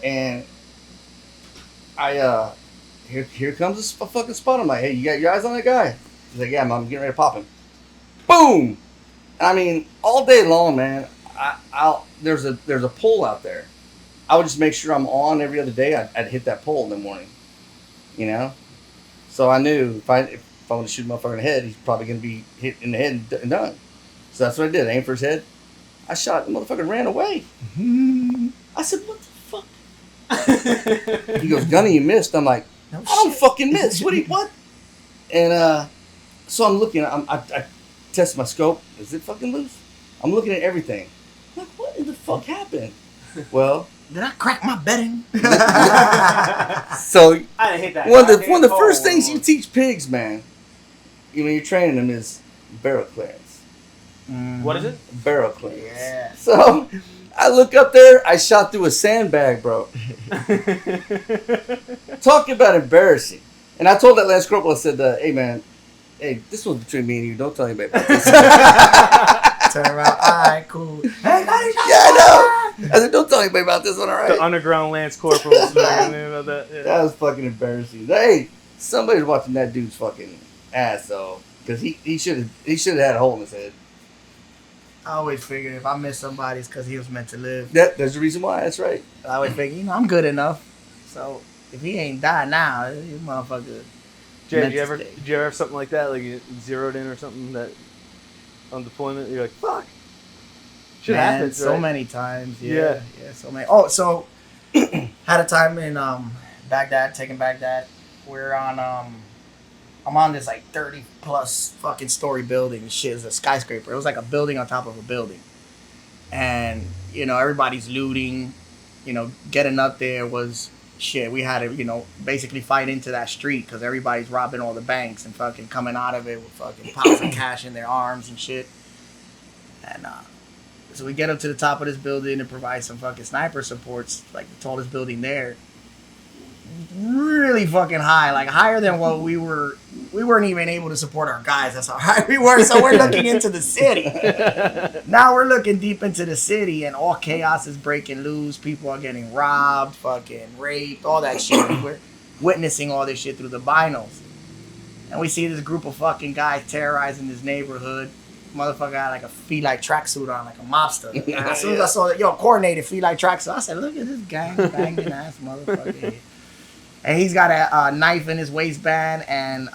Speaker 2: and I here comes a fucking spot. I'm like, hey, you got your eyes on that guy? He's like, yeah, I'm getting ready to pop him. Boom! I mean, all day long, man. There's a pole out there. I would just make sure I'm on every other day. I'd hit that pole in the morning, So I knew if I want to shoot a motherfucker in the head, he's probably gonna be hit in the head and done. So that's what I did. I aimed for his head. I shot the motherfucker and ran away. I said, what the fuck? He goes, Gunny, you missed. I'm like, I don't fucking miss. What? And so I'm looking. I test my scope. Is it fucking loose? I'm looking at everything. I'm like, what in the fuck happened? Well,
Speaker 3: did I crack my bedding?
Speaker 2: So
Speaker 1: I hate that.
Speaker 2: One of the first things you teach pigs, man, when you're training them, is barrel clearance.
Speaker 1: What is it?
Speaker 2: Barrel clearance.
Speaker 3: Yeah.
Speaker 2: So I look up there, I shot through a sandbag, bro. Talking about embarrassing. And I told that Lance Corporal, I said, hey man, this was between me and you, don't tell anybody about this.
Speaker 3: Turn around, alright, cool. Hey,
Speaker 2: I know. I said, don't tell anybody about this one, alright?
Speaker 1: The underground Lance Corporal. About that. Yeah.
Speaker 2: That was fucking embarrassing. Hey, somebody's watching that dude's fucking ass though. Because he should have had a hole in his head.
Speaker 3: I always figured if I miss somebody, it's because he was meant to live.
Speaker 2: There's the reason why. That's right.
Speaker 3: I always figure, I'm good enough. So if he ain't died now, you motherfucker.
Speaker 1: Jay, did you ever have something like that, like you zeroed in or something that on deployment? You're like, fuck. Shit happens,
Speaker 3: so
Speaker 1: right?
Speaker 3: many times. Yeah, so many. Oh, so had a time in Bahgdad, taking Bahgdad. We're on I'm on this like 30 plus fucking story building. Shit, it's a skyscraper. It was like a building on top of a building. And, everybody's looting. Getting up there was shit. We had to, basically fight into that street because everybody's robbing all the banks and fucking coming out of it with fucking piles of cash in their arms and shit. And so we get up to the top of this building and provide some fucking sniper supports, like the tallest building there. Really fucking high, like higher than what we weren't even able to support our guys. That's how high we were. So we're looking into the city. Now we're looking deep into the city, and all chaos is breaking loose. People are getting robbed, fucking raped, all that shit. We're witnessing all this shit through the binos, and we see this group of fucking guys terrorizing this neighborhood. Motherfucker had like a feline tracksuit on, like a mobster. And as soon as I saw that, coordinated feline tracksuit, I said, "Look at this gang banging ass motherfucker here." And he's got a knife in his waistband and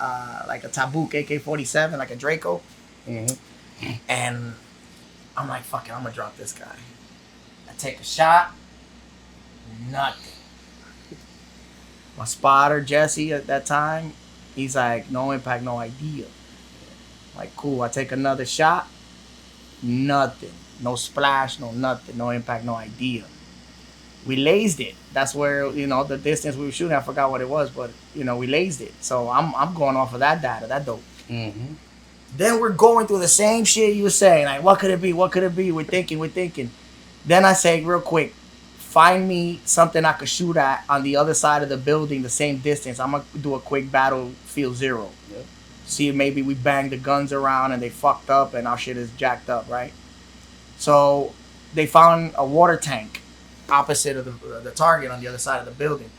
Speaker 3: like a Tabuk AK-47, like a Draco.
Speaker 2: Mm-hmm.
Speaker 3: And I'm like, fuck it, I'm gonna drop this guy. I take a shot, nothing. My spotter, Jesse, at that time, he's like, no impact, no idea. Like, cool, I take another shot, nothing. No splash, no nothing, no impact, no idea. We lased it. That's where, the distance we were shooting, I forgot what it was, but, we lased it. So I'm going off of that data, that dope.
Speaker 2: Mm-hmm.
Speaker 3: Then we're going through the same shit you were saying. Like, what could it be? What could it be? We're thinking. Then I say, real quick, find me something I could shoot at on the other side of the building, the same distance. I'm going to do a quick battlefield 0.
Speaker 2: Yep. See
Speaker 3: if maybe we banged the guns around and they fucked up and our shit is jacked up, right? So they found a water tank opposite of the target on the other side of the building.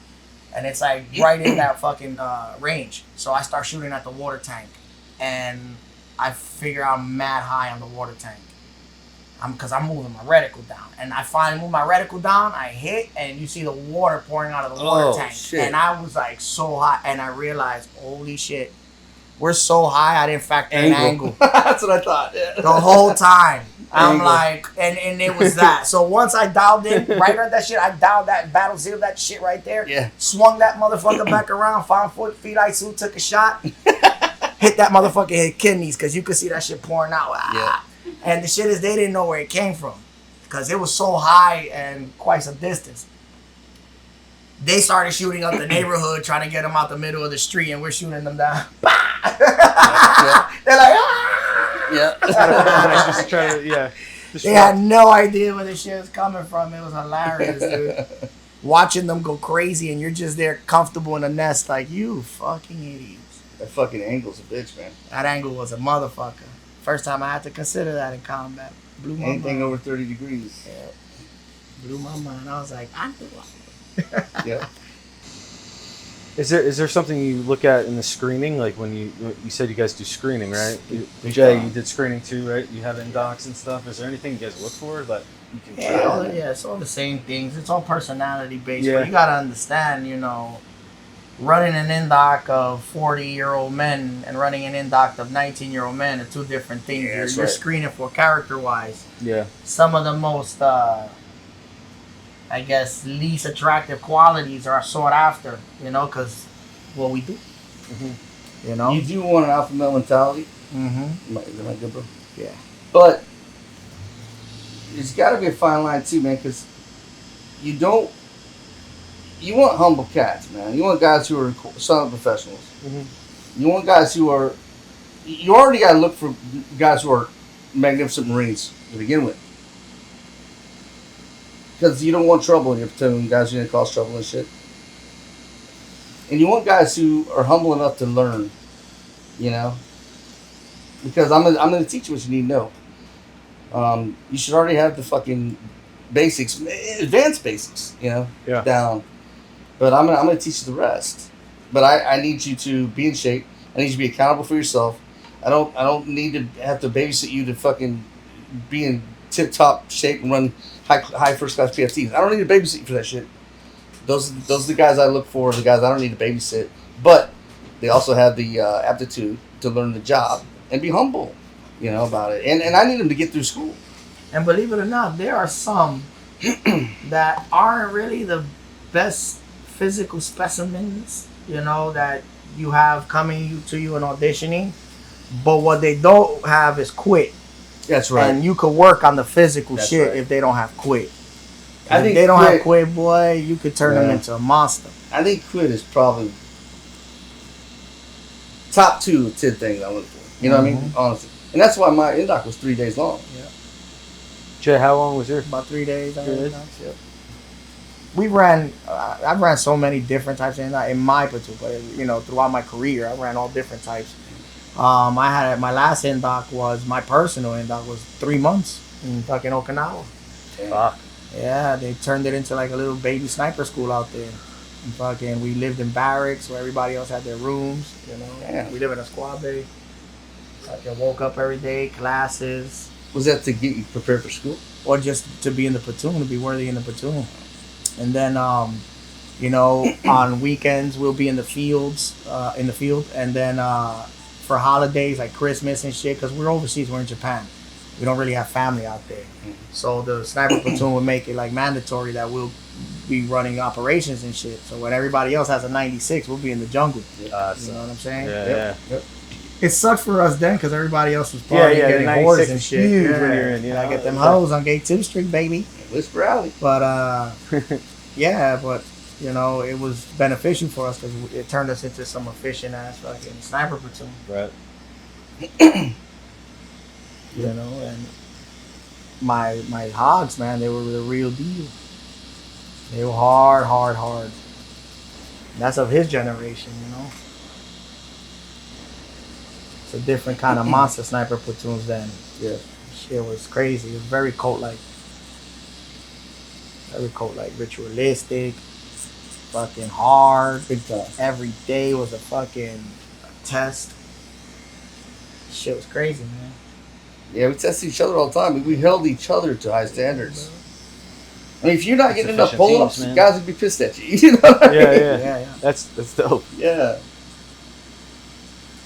Speaker 3: And it's like right in that fucking range. So I start shooting at the water tank. And I figure I'm mad high on the water tank. Because I'm moving my reticle down. And I finally move my reticle down, I hit, and you see the water pouring out of the water tank.
Speaker 2: Shit.
Speaker 3: And I was like so high, and I realized, holy shit, we're so high, I didn't factor in angle.
Speaker 2: That's what I thought. Yeah.
Speaker 3: The whole time. I'm
Speaker 2: Angle.
Speaker 3: like, and it was that. So once I dialed in, right at that shit, I dialed that battle 0, that shit right there.
Speaker 2: Yeah.
Speaker 3: Swung that motherfucker back around, 5 foot, feet ISO, took a shot. Hit that motherfucker, hit kidneys, because you could see that shit pouring out.
Speaker 2: Yeah.
Speaker 3: And the shit is, they didn't know where it came from. Because it was so high and quite some distance. They started shooting up the neighborhood, trying to get them out the middle of the street, and we're shooting them down.
Speaker 2: Yeah.
Speaker 3: They're like, ah!
Speaker 2: Yeah.
Speaker 1: Just try to,
Speaker 3: They had no idea where the shit was coming from. It was hilarious, dude. Watching them go crazy, and you're just there comfortable in a nest like, you fucking idiots.
Speaker 2: That fucking angle's a bitch, man.
Speaker 3: That angle was a motherfucker. First time I had to consider that in combat. Blew my
Speaker 2: Anything
Speaker 3: mind.
Speaker 2: over 30 degrees.
Speaker 3: Yeah. Blew my mind. I was like, I knew
Speaker 2: Yeah.
Speaker 1: Is there something you look at in the screening? Like when you said you guys do screening, right?
Speaker 3: Big
Speaker 1: Jay,
Speaker 3: time.
Speaker 1: you did screening too, right? You have in docs and stuff. Is there anything you guys look for that you can
Speaker 3: Yeah, it's all the same things. It's all personality based.
Speaker 1: Yeah.
Speaker 3: But you gotta understand, running an in-doc of 40-year-old men and running an in-doc of 19-year-old men are two different things.
Speaker 2: Yeah, that's
Speaker 3: you're
Speaker 2: right.
Speaker 3: screening for character-wise.
Speaker 1: Yeah.
Speaker 3: Some of the most, least attractive qualities are sought after, because what we do.
Speaker 1: Mm-hmm.
Speaker 2: You do want an alpha male mentality.
Speaker 3: Mm-hmm.
Speaker 2: Am I good, bro?
Speaker 3: Yeah.
Speaker 2: But there's got to be a fine line too, man, because you want humble cats, man. You want guys who are silent professionals.
Speaker 1: Mm-hmm.
Speaker 2: You want guys who are. You already got to look for guys who are magnificent Marines to begin with. Because you don't want trouble in your platoon, guys who are going to cause trouble and shit. And you want guys who are humble enough to learn, Because I'm going to teach you what you need to know. You should already have the fucking basics, advanced basics, down. But I'm gonna teach you the rest. But I need you to be in shape. I need you to be accountable for yourself. I don't need to have to babysit you to fucking be in tip top shape and run high first class PFTs. I don't need to babysit you for that shit. Those are the guys I look for. The guys I don't need to babysit. But they also have the aptitude to learn the job and be humble, about it. And I need them to get through school.
Speaker 3: And believe it or not, there are some that aren't really the best physical specimens, that you have coming to you and auditioning. But what they don't have is quit.
Speaker 2: That's right.
Speaker 3: And you could work on the physical
Speaker 2: That's
Speaker 3: shit
Speaker 2: right.
Speaker 3: if they don't have quit.
Speaker 2: I
Speaker 3: If
Speaker 2: think
Speaker 3: they don't
Speaker 2: quit-
Speaker 3: have quit, boy, you could turn them into a monster.
Speaker 2: I think quit is probably top 2 of 10 things I look for. You know what I mean? Honestly. And that's why my in-doc was 3 days long.
Speaker 1: Jay, how long was yours?
Speaker 3: About 3 days. I
Speaker 1: 3 days?
Speaker 3: Yep. We ran. I've ran so many different types of in my platoon, but throughout my career, I ran all different types. I had my last in-doc was my personal in-doc was 3 months in fucking Okinawa.
Speaker 1: Fuck.
Speaker 3: Yeah, they turned it into like a little baby sniper school out there. And fucking, we lived in barracks where everybody else had their rooms.
Speaker 2: Yeah.
Speaker 3: We live in a squad bay. Fucking woke up every day, classes,
Speaker 2: Was that to get you prepared for school?
Speaker 3: or just to be in the platoon, to be worthy in the platoon. And then, You know, on weekends we'll be in the fields, and then for holidays like Christmas and shit, because we're overseas, we're in Japan. We don't really have family out there. So the sniper platoon would make it like mandatory that we'll be running operations and shit. So when everybody else has a 96, we'll be in the jungle. You know what I'm saying?
Speaker 1: Yeah.
Speaker 3: It sucked for us then because everybody else was partying, getting horses and shit.
Speaker 1: Huge when you're in, you know.
Speaker 3: I get them hoes on gate 2 street, baby.
Speaker 2: Whisper Alley.
Speaker 3: But yeah, but you know, it was beneficial for us because it turned us into some efficient ass fucking sniper platoon.
Speaker 1: Right.
Speaker 3: You know, and my hogs, man, they were the real deal. They were hard. That's of his generation, you know. It's a different kind of monster sniper platoons then.
Speaker 2: Yeah.
Speaker 3: Shit was crazy. It was very cult-like. Ritualistic. Fucking hard.
Speaker 2: Big time.
Speaker 3: Every day was a fucking test. Shit was crazy, man.
Speaker 2: Yeah, we tested each other all the time. We held each other to high standards. I mean, if you're not getting enough pull-ups,
Speaker 1: teams, man.
Speaker 2: guys would be pissed at you. You know what I mean?
Speaker 1: Yeah. That's dope.
Speaker 2: Yeah.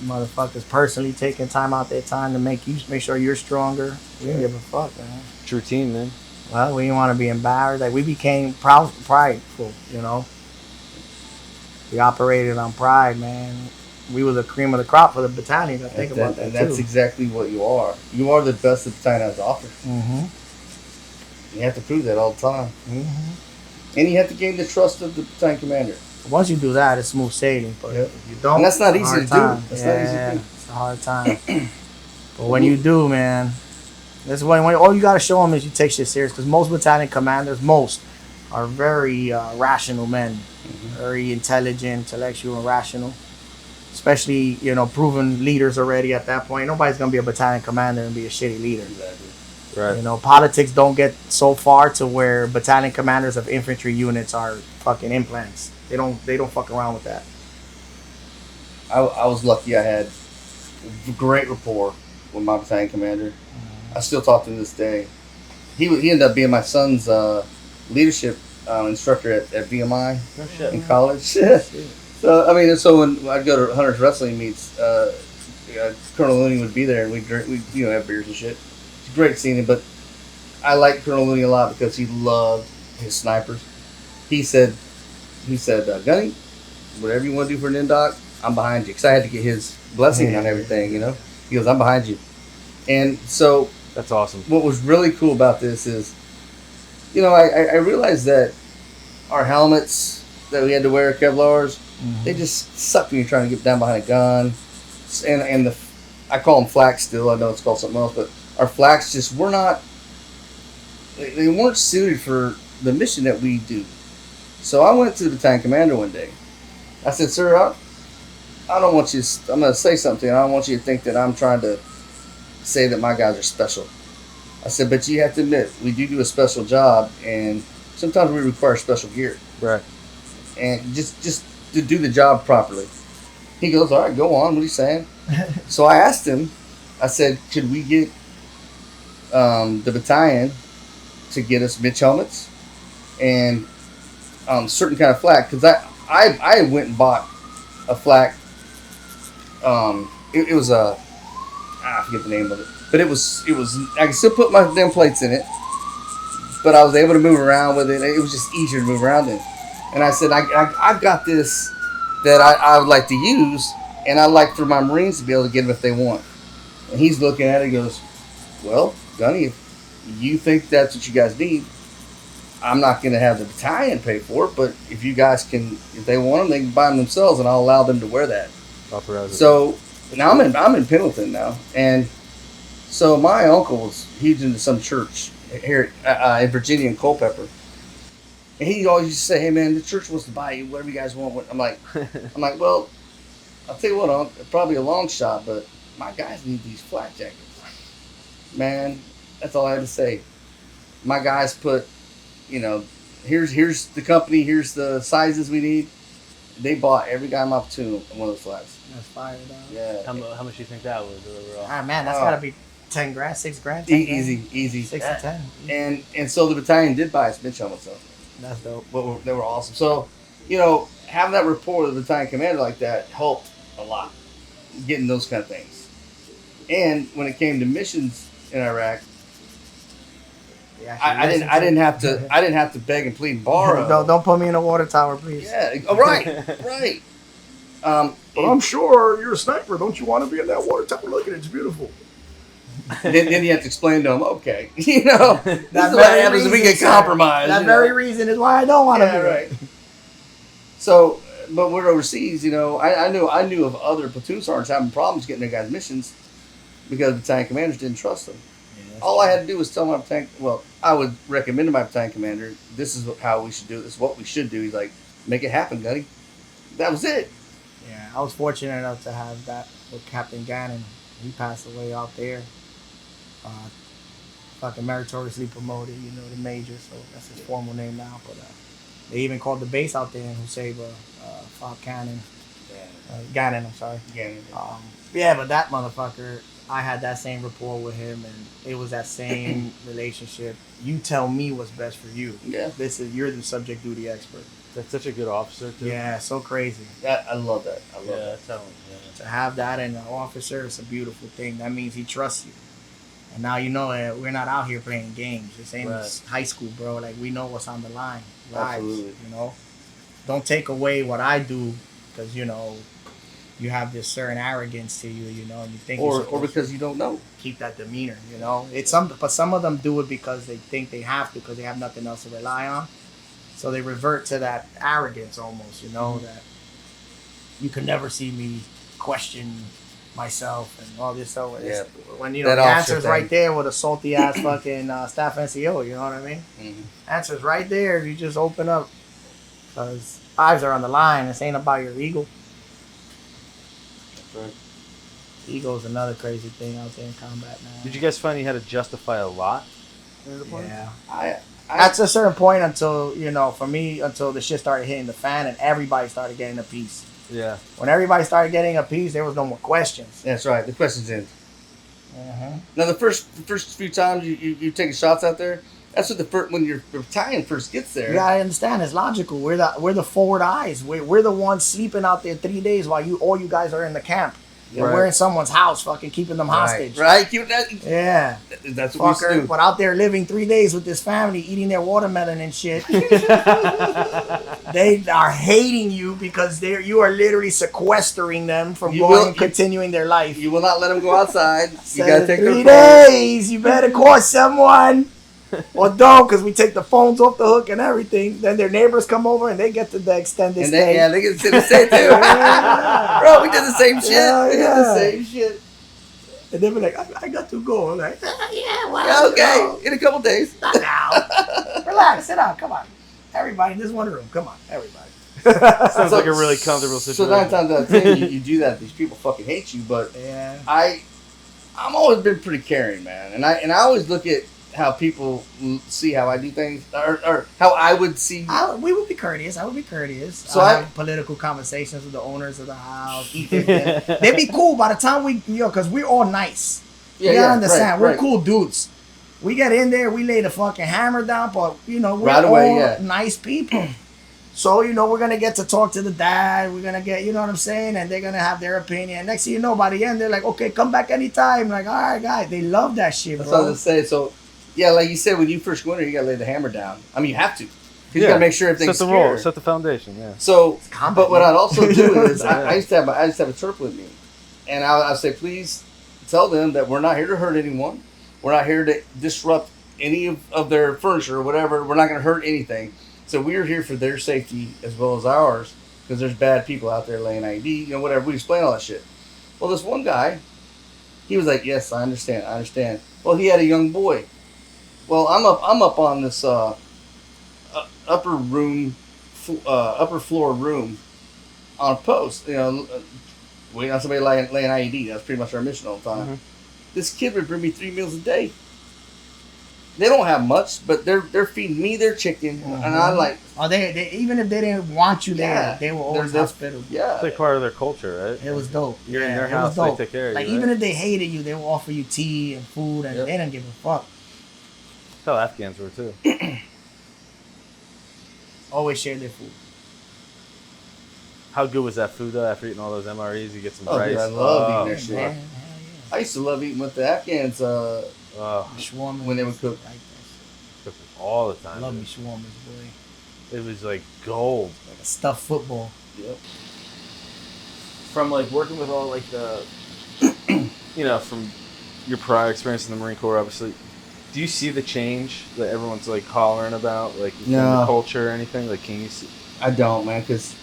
Speaker 3: Motherfuckers personally taking time out their time to make sure you're stronger. We didn't give a fuck, man.
Speaker 1: True team, man.
Speaker 3: Well, we didn't want to be embarrassed. Like, we became prideful, you know. We operated on pride, man. We were the cream of the crop for the battalion. I think about that,
Speaker 2: and that's exactly what you are. You are the best the battalion has to offer.
Speaker 3: Mm-hmm.
Speaker 2: You have to prove that all the time.
Speaker 3: Mm-hmm.
Speaker 2: And you have to gain the trust of the battalion commander.
Speaker 3: Once you do that, it's smooth sailing. But if you don't,
Speaker 2: And that's not
Speaker 3: it's a
Speaker 2: easy to
Speaker 3: hard
Speaker 2: do.
Speaker 3: time.
Speaker 2: That's not easy to do.
Speaker 3: It's a hard time. But when you do, man, that's when all you gotta show them is you take shit serious. Because most battalion commanders, are very rational men, very intellectual, and rational. Especially, you know, proven leaders already at that point. Nobody's gonna be a battalion commander and be a shitty leader.
Speaker 2: Exactly.
Speaker 1: Right.
Speaker 3: You know, politics don't get so far to where battalion commanders of infantry units are fucking implants. They don't fuck around with that.
Speaker 2: I was lucky. I had great rapport with my battalion commander. I still talk to him to this day. He ended up being my son's leadership instructor at VMI in college. So I mean, so when I'd go to Hunters Wrestling meets, Colonel Looney would be there, and we'd have beers and shit. It's great seeing him, but I like Colonel Looney a lot because he loved his snipers. He said, Gunny, whatever you want to do for an NDOC, I'm behind you. Because I had to get his blessing on everything, you know. He goes, I'm behind you. And so
Speaker 1: that's awesome.
Speaker 2: What was really cool about this is, you know, I realized that our helmets that we had to wear, Kevlars, they just suck when you're trying to get down behind a gun. And I call them flaks still. I know it's called something else, but our flaks just were not. They weren't suited for the mission that we do. So I went to the battalion commander one day. I said, sir, I don't want you. I'm going to say something. I don't want you to think that I'm trying to say that my guys are special. I said, but you have to admit, we do a special job, and sometimes we require special gear.
Speaker 1: Right.
Speaker 2: And just to do the job properly. He goes, all right, go on. What are you saying? So I asked him, I said, could we get the battalion to get us Mitch helmets and certain kind of flak? Because I went and bought a flak. It was a, I forget the name of it. But it was, I could still put my damn plates in it, but I was able to move around with it. It was just easier to move around in. And I said, I've got this that I would like to use, and I'd like for my Marines to be able to get them if they want. And he's looking at it and goes, well, Gunny, if you think that's what you guys need, I'm not going to have the battalion pay for it, but if you guys can, if they want them, they can buy them themselves, and I'll allow them to wear that. So now I'm in Pendleton now, and so my uncle was huge into some church here in Virginia in Culpeper. And he always used to say, hey man, the church wants to buy you whatever you guys want. I'm like, well, I'll tell you what, probably a long shot, but my guys need these flak jackets. Man, that's all I had to say. My guys put, you know, here's the company, here's the sizes we need. They bought every guy in my platoon one of those flaks.
Speaker 3: That's fire, dog.
Speaker 2: Yeah.
Speaker 1: How much do you think that was overall?
Speaker 3: Ah, man, that's gotta be 10 grand, 6 grand. 10 grand.
Speaker 2: Easy.
Speaker 3: 6 to 10.
Speaker 2: And so the battalion did buy us Mitch helmets though.
Speaker 3: That's dope.
Speaker 2: They were awesome. So you know, having that rapport with the battalion commander like that helped a lot, getting those kind of things. And when it came to missions in Iraq,
Speaker 3: Yeah,
Speaker 2: I didn't have to beg and plead and borrow.
Speaker 3: Don't put me in a water tower, please.
Speaker 2: Yeah, oh, right.
Speaker 5: But I'm sure you're a sniper. Don't you want to be in that water tower? Look at it, it's beautiful.
Speaker 2: then you have to explain to them, okay, you know, this is
Speaker 3: That
Speaker 2: what
Speaker 3: very
Speaker 2: happens if we get
Speaker 3: reason,
Speaker 2: compromised.
Speaker 3: That
Speaker 2: you
Speaker 3: very
Speaker 2: know?
Speaker 3: reason is why I don't want to
Speaker 2: Yeah,
Speaker 3: be
Speaker 2: right. So, but we're overseas, you know, I knew of other platoon sergeants having problems getting their guys missions because the battalion commanders didn't trust them. All I had to do was tell my battalion, well, I would recommend to my battalion commander, this is how we should do it, this is what we should do. He's like, make it happen, Gunny. That was it.
Speaker 3: Yeah, I was fortunate enough to have that with Captain Gannon. He passed away out there. Fucking meritoriously promoted, you know, the major, so that's his formal name now. But they even called the base out there in Hussein, Fob Cannon. Gannon, I'm sorry.
Speaker 2: Gannon.
Speaker 3: Yeah, but that motherfucker, I had that same rapport with him, and it was that same relationship. You tell me what's best for you.
Speaker 2: Yeah.
Speaker 3: You're the subject duty expert.
Speaker 1: That's such a good officer, too.
Speaker 3: Yeah, so crazy.
Speaker 2: I love that. I love that.
Speaker 1: That's how,
Speaker 3: To have that in an officer, it's a beautiful thing. That means he trusts you. And now you know we're not out here playing games. This ain't high school, bro. Like, we know what's on the line. Lives,
Speaker 2: Absolutely.
Speaker 3: you know? Don't take away what I do because, you know, you have this certain arrogance to you, you know, and you think
Speaker 2: Or because you don't know.
Speaker 3: keep that demeanor, you know. But some of them do it because they think they have to, because they have nothing else to rely on. So they revert to that arrogance almost, you know, that you can never see me question myself and all this. So when, you know,
Speaker 2: That
Speaker 3: the answer's
Speaker 2: thing.
Speaker 3: right there with a salty ass fucking staff NCO, you know what I mean?
Speaker 2: Mm-hmm.
Speaker 3: Answer's right there if you just open up, because lives are on the line. This ain't about your ego.
Speaker 2: That's right.
Speaker 3: Ego is another crazy thing out there in combat, man.
Speaker 1: Did you guys find you had to justify a lot?
Speaker 3: Yeah. At a certain point, until, you know, for me, until the shit started hitting the fan and everybody started getting a piece.
Speaker 1: Yeah.
Speaker 3: When everybody started getting a piece, there was no more questions.
Speaker 2: That's right. The question's in.
Speaker 3: Mm-hmm.
Speaker 2: Now, the first few times you taking shots out there, that's what when your battalion first gets there.
Speaker 3: Yeah, I understand. It's logical. We're the forward eyes. We're the ones sleeping out there 3 days while all you guys are in the camp. And we're in someone's house, fucking keeping them hostage.
Speaker 2: Right. Keep that.
Speaker 3: Yeah.
Speaker 2: That's what we do.
Speaker 3: But out there living 3 days with this family, eating their watermelon and shit. They are hating you because you are literally sequestering them from continuing their life.
Speaker 2: You will not let them go outside.
Speaker 3: So
Speaker 2: You gotta take
Speaker 3: 3
Speaker 2: their
Speaker 3: days. You better call someone. Or don't, because we take the phones off the hook and everything. Then their neighbors come over and they get to the extended stay.
Speaker 2: They get to stay too. Bro, we did the same shit.
Speaker 3: Yeah,
Speaker 2: we did
Speaker 3: yeah.
Speaker 2: the same shit.
Speaker 3: And they'll be like, I got to go. I'm like, yeah,
Speaker 2: Yeah,
Speaker 3: well,
Speaker 2: okay.
Speaker 3: no,
Speaker 2: In a couple days.
Speaker 3: not now. Relax, sit down, come on. Everybody in this one room, come on, everybody.
Speaker 1: Sounds like a really comfortable
Speaker 2: So
Speaker 1: situation.
Speaker 2: 9 times out of 10, you do that. These people fucking hate you. But
Speaker 3: Yeah.
Speaker 2: I'm always been pretty caring, man. And I always look at how people see how I do things, or how I would see.
Speaker 3: We would be courteous. I would be courteous.
Speaker 2: So
Speaker 3: I have political conversations with the owners of the house. Eat with them. They'd be cool by the time because we're all nice. You gotta understand, we're cool dudes. We get in there, we lay the fucking hammer down, but you know, we're all nice people. So, you know, we're going to get to talk to the dad. We're going to get, you know what I'm saying? And they're going to have their opinion. Next thing you know, by the end, they're like, okay, come back anytime. Like, all right, guys. They love that shit,
Speaker 2: That's
Speaker 3: bro.
Speaker 2: what I was going to say. So, yeah, like you said, when you first go in there, you got to lay the hammer down. I mean, you have to. You got to make sure everything's
Speaker 1: set the
Speaker 2: secure.
Speaker 1: set the foundation, yeah.
Speaker 2: So, but what I'd also do is, I used to have a Turk with me. And I'd say, please tell them that we're not here to hurt anyone. We're not here to disrupt any of their furniture or whatever. We're not going to hurt anything. So we're here for their safety as well as ours, because there's bad people out there laying IED, you know, whatever. We explain all that shit. Well, this one guy, he was like, "Yes, I understand." Well, he had a young boy. Well, I'm up on this upper floor room on a post, you know, waiting on somebody laying IED. That's pretty much our mission all the time. Mm-hmm. This kid would bring me 3 meals a day. They don't have much, but they're feeding me their chicken, and I'm like,
Speaker 3: they even if they didn't want you there, they were always hospitable.
Speaker 1: Yeah, it's like part of their culture, right?
Speaker 3: It was dope.
Speaker 1: You're in their house, they take care of you.
Speaker 3: Like even if they hated you, they will offer you tea and food, and they didn't give a fuck.
Speaker 1: That's how Afghans were too.
Speaker 3: Always share their food.
Speaker 1: How good was that food though? After eating all those MREs, you get some
Speaker 2: Oh,
Speaker 1: rice.
Speaker 2: dude, I love eating that
Speaker 3: Yeah,
Speaker 2: shit.
Speaker 3: man, hell
Speaker 2: I used to love eating with the Afghans
Speaker 1: Oh,
Speaker 3: yeah. Shawarma
Speaker 2: when they would cook.
Speaker 3: like that shit.
Speaker 1: cooked all the time.
Speaker 3: Love me
Speaker 1: dude.
Speaker 3: shawarmas, boy.
Speaker 1: It was like gold.
Speaker 3: Like a stuffed football.
Speaker 2: Yep.
Speaker 1: From like working with all like the, from your prior experience in the Marine Corps, obviously. Do you see the change that everyone's like hollering about, like in
Speaker 2: No.
Speaker 1: the culture or anything? Like, can you see?
Speaker 2: I don't, man, because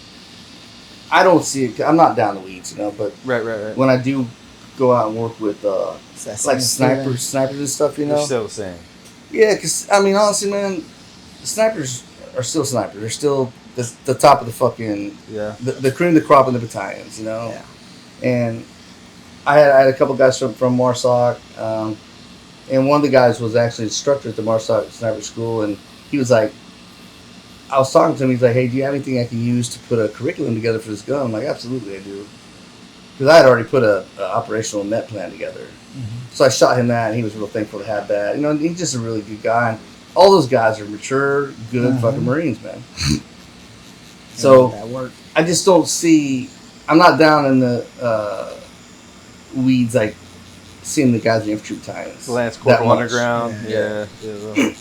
Speaker 2: I don't see it. I'm not down the weeds, but
Speaker 1: Right.
Speaker 2: when I do go out and work with
Speaker 3: It's that
Speaker 2: like
Speaker 3: same feeling.
Speaker 2: snipers and stuff,
Speaker 1: They're still the same.
Speaker 2: Yeah, because I mean, honestly, man, snipers are still snipers. They're still the top of the fucking the cream of the crop in the battalions,
Speaker 3: Yeah.
Speaker 2: And I had a couple guys from MARSOC, and one of the guys was actually an instructor at the MARSOC Sniper School, and he was like, I was talking to him, he's like, hey, do you have anything I can use to put a curriculum together for this gun? I'm like, absolutely I do. Because I had already put a operational net plan together.
Speaker 3: Mm-hmm.
Speaker 2: So I shot him that, and he was real thankful to have that. He's just a really good guy. And all those guys are mature, good fucking Marines, man. So
Speaker 3: that work.
Speaker 2: I just don't see, I'm not down in the weeds like seeing the guys in the infantry battalions.
Speaker 1: Lance Corporal
Speaker 2: much.
Speaker 1: Underground.
Speaker 3: Yeah.
Speaker 1: Yeah.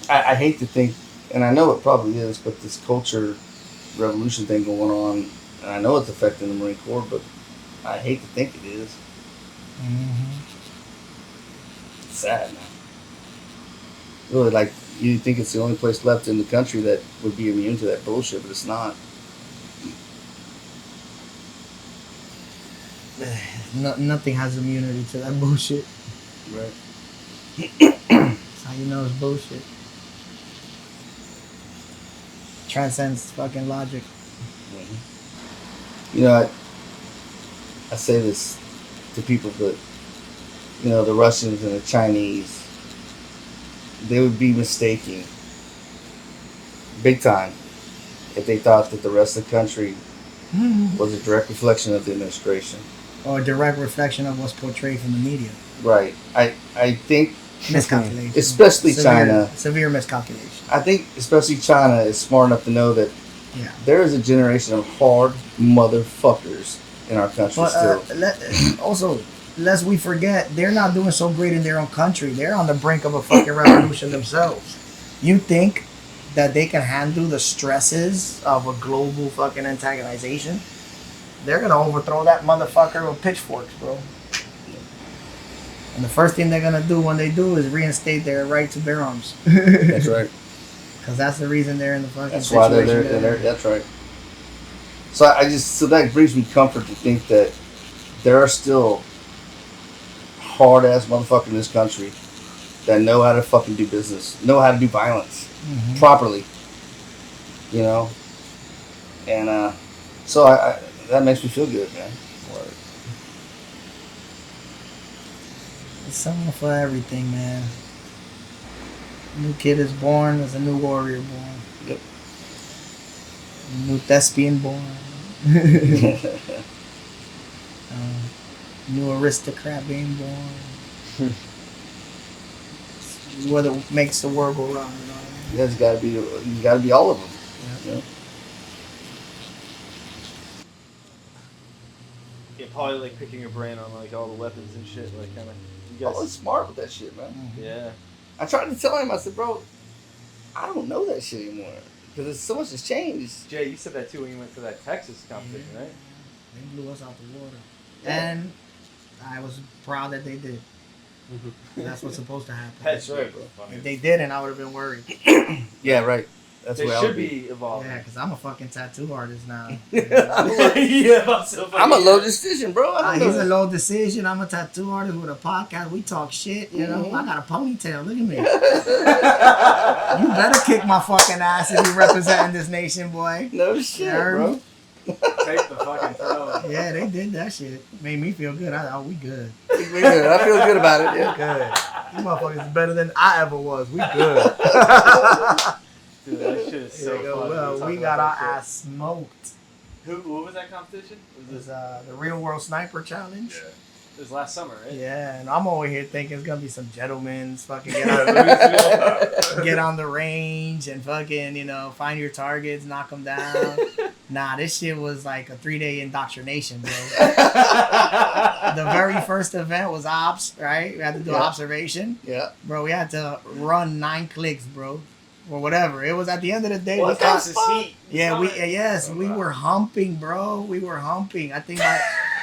Speaker 2: I hate to think, and I know it probably is, but this culture revolution thing going on, and I know it's affecting the Marine Corps, but I hate to think it is.
Speaker 3: Mm-hmm.
Speaker 2: It's sad, man. Really, like, you think it's the only place left in the country that would be immune to that bullshit, but it's not.
Speaker 3: Nothing has immunity to that bullshit.
Speaker 2: Right.
Speaker 3: That's how you know it's bullshit. Transcends fucking logic.
Speaker 2: I say this to people, but the Russians and the Chinese, they would be mistaking big time if they thought that the rest of the country was a direct reflection of the administration.
Speaker 3: Or a direct reflection of what's portrayed from the media.
Speaker 2: Right. I think
Speaker 3: Miscalculation.
Speaker 2: especially China.
Speaker 3: Severe miscalculation.
Speaker 2: I think especially China is smart enough to know that
Speaker 3: Yeah.
Speaker 2: there is a generation of hard motherfuckers in our country still.
Speaker 3: Also, lest we forget, they're not doing so great in their own country. They're on the brink of a fucking revolution themselves. You think that they can handle the stresses of a global fucking antagonization? They're gonna overthrow that motherfucker with pitchforks, bro. And the first thing they're gonna do when they do is reinstate their right to bear arms.
Speaker 2: That's right.
Speaker 3: Because that's the reason they're in the fucking
Speaker 2: That's why
Speaker 3: situation.
Speaker 2: they're there. That's right. So that brings me comfort to think that there are still hard ass motherfuckers in this country that know how to fucking do business, know how to do violence properly. And so I that makes me feel good, man.
Speaker 3: It's something for everything, man. A new kid is born, there's a new warrior born.
Speaker 2: Yep.
Speaker 3: A new thespian born. New aristocrat being born. What makes the world go round, you know what I mean?
Speaker 2: You gotta be all of them.
Speaker 3: Yeah.
Speaker 1: Yeah, probably like picking your brain on like all the weapons and shit, like kind of. You
Speaker 2: I
Speaker 1: guys,
Speaker 2: was smart with that shit, man.
Speaker 1: yeah.
Speaker 2: I tried to tell him, I said, bro, I don't know that shit anymore. Because so much has changed.
Speaker 1: Jay, you said that too when you went to that Texas competition, right?
Speaker 3: They blew us out the water. And I was proud that they did. That's what's supposed to happen.
Speaker 1: That's right, bro.
Speaker 3: If they didn't, I would have been worried.
Speaker 2: Yeah, right. That's
Speaker 1: They
Speaker 2: where I
Speaker 1: should
Speaker 2: would be.
Speaker 1: be evolving.
Speaker 3: Yeah, because I'm a fucking tattoo artist now.
Speaker 2: I'm a low decision, bro. I don't
Speaker 3: He's
Speaker 2: know.
Speaker 3: a low decision. I'm a tattoo artist with a podcast. We talk shit, you know. I got a ponytail. Look at me. You better kick my fucking ass if you representing this nation, boy.
Speaker 2: No shit,
Speaker 3: Yeah.
Speaker 2: bro.
Speaker 1: Take the fucking throw.
Speaker 3: Yeah, they did that shit. Made me feel good. We good.
Speaker 2: We good. I feel good about it, yeah.
Speaker 3: Good. You motherfuckers is better than I ever was. We good.
Speaker 1: Dude, that shit is so fun.
Speaker 3: Well, we got our ass smoked.
Speaker 1: What was that competition?
Speaker 3: It was the Real World Sniper Challenge.
Speaker 1: It was last summer, right?
Speaker 3: Yeah, and I'm over here thinking it's gonna be some gentlemen's fucking get on the range and fucking, you know, find your targets, knock them down. Nah, this shit was like a 3-day indoctrination, bro. The very first event was ops, right? We had to do observation.
Speaker 2: Yeah.
Speaker 3: Bro, we had to run 9 clicks, bro. Or whatever. It was at the end of the day.
Speaker 1: Well, that was his heat.
Speaker 3: Yeah, we were humping, bro. We were humping. I think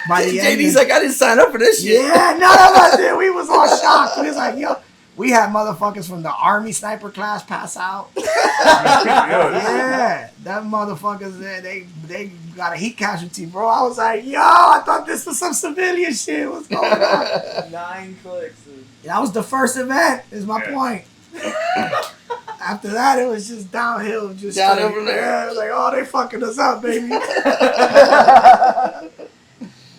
Speaker 3: by the end.
Speaker 2: JD's like, I didn't sign up for this shit.
Speaker 3: Yeah, none of us did. We was all shocked. We was like, yo, we had motherfuckers from the Army sniper class pass out. Yeah, that motherfuckers, they got a heat casualty, bro. I was like, yo, I thought this was some civilian shit. What's going on?
Speaker 1: 9 clicks. Dude.
Speaker 3: That was the first event, is my point. After that, it was just downhill. Just
Speaker 2: Downhill from there.
Speaker 3: Yeah, it was like, oh, they fucking us up, baby.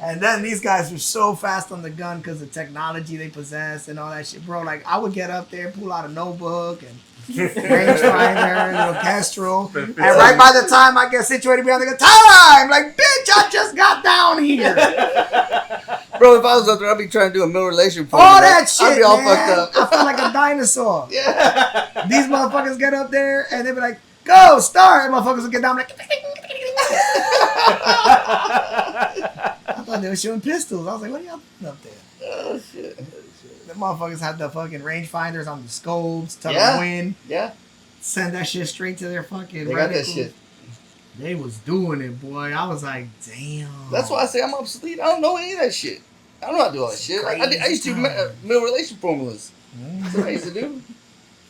Speaker 3: And then these guys were so fast on the gun because of the technology they possess and all that shit, bro. Like, I would get up there, pull out a notebook and rangefinder, little Kestrel. And right by the time I get situated behind the gun, time! Like, bitch, I just got down here.
Speaker 2: Bro, if I was up there, I'd be trying to do a middle relation for
Speaker 3: All that shit,
Speaker 2: I'd be all
Speaker 3: man.
Speaker 2: fucked up.
Speaker 3: I feel like a dinosaur.
Speaker 2: Yeah.
Speaker 3: These motherfuckers get up there and they be like, go, start. And motherfuckers will get down like, I thought they were shooting pistols. I was like, what are y'all doing up there?
Speaker 2: Oh, shit.
Speaker 3: The motherfuckers had the fucking rangefinders on the scopes, tell
Speaker 2: Yeah.
Speaker 3: them when,
Speaker 2: Yeah.
Speaker 3: send that shit straight to their fucking
Speaker 2: They got that
Speaker 3: reticles.
Speaker 2: shit.
Speaker 3: They was doing it, boy. I was like, damn.
Speaker 2: That's why I say I'm obsolete. I don't know any of that shit. I don't know how to do all that shit. I used to do middle relation formulas. That's what I used to do.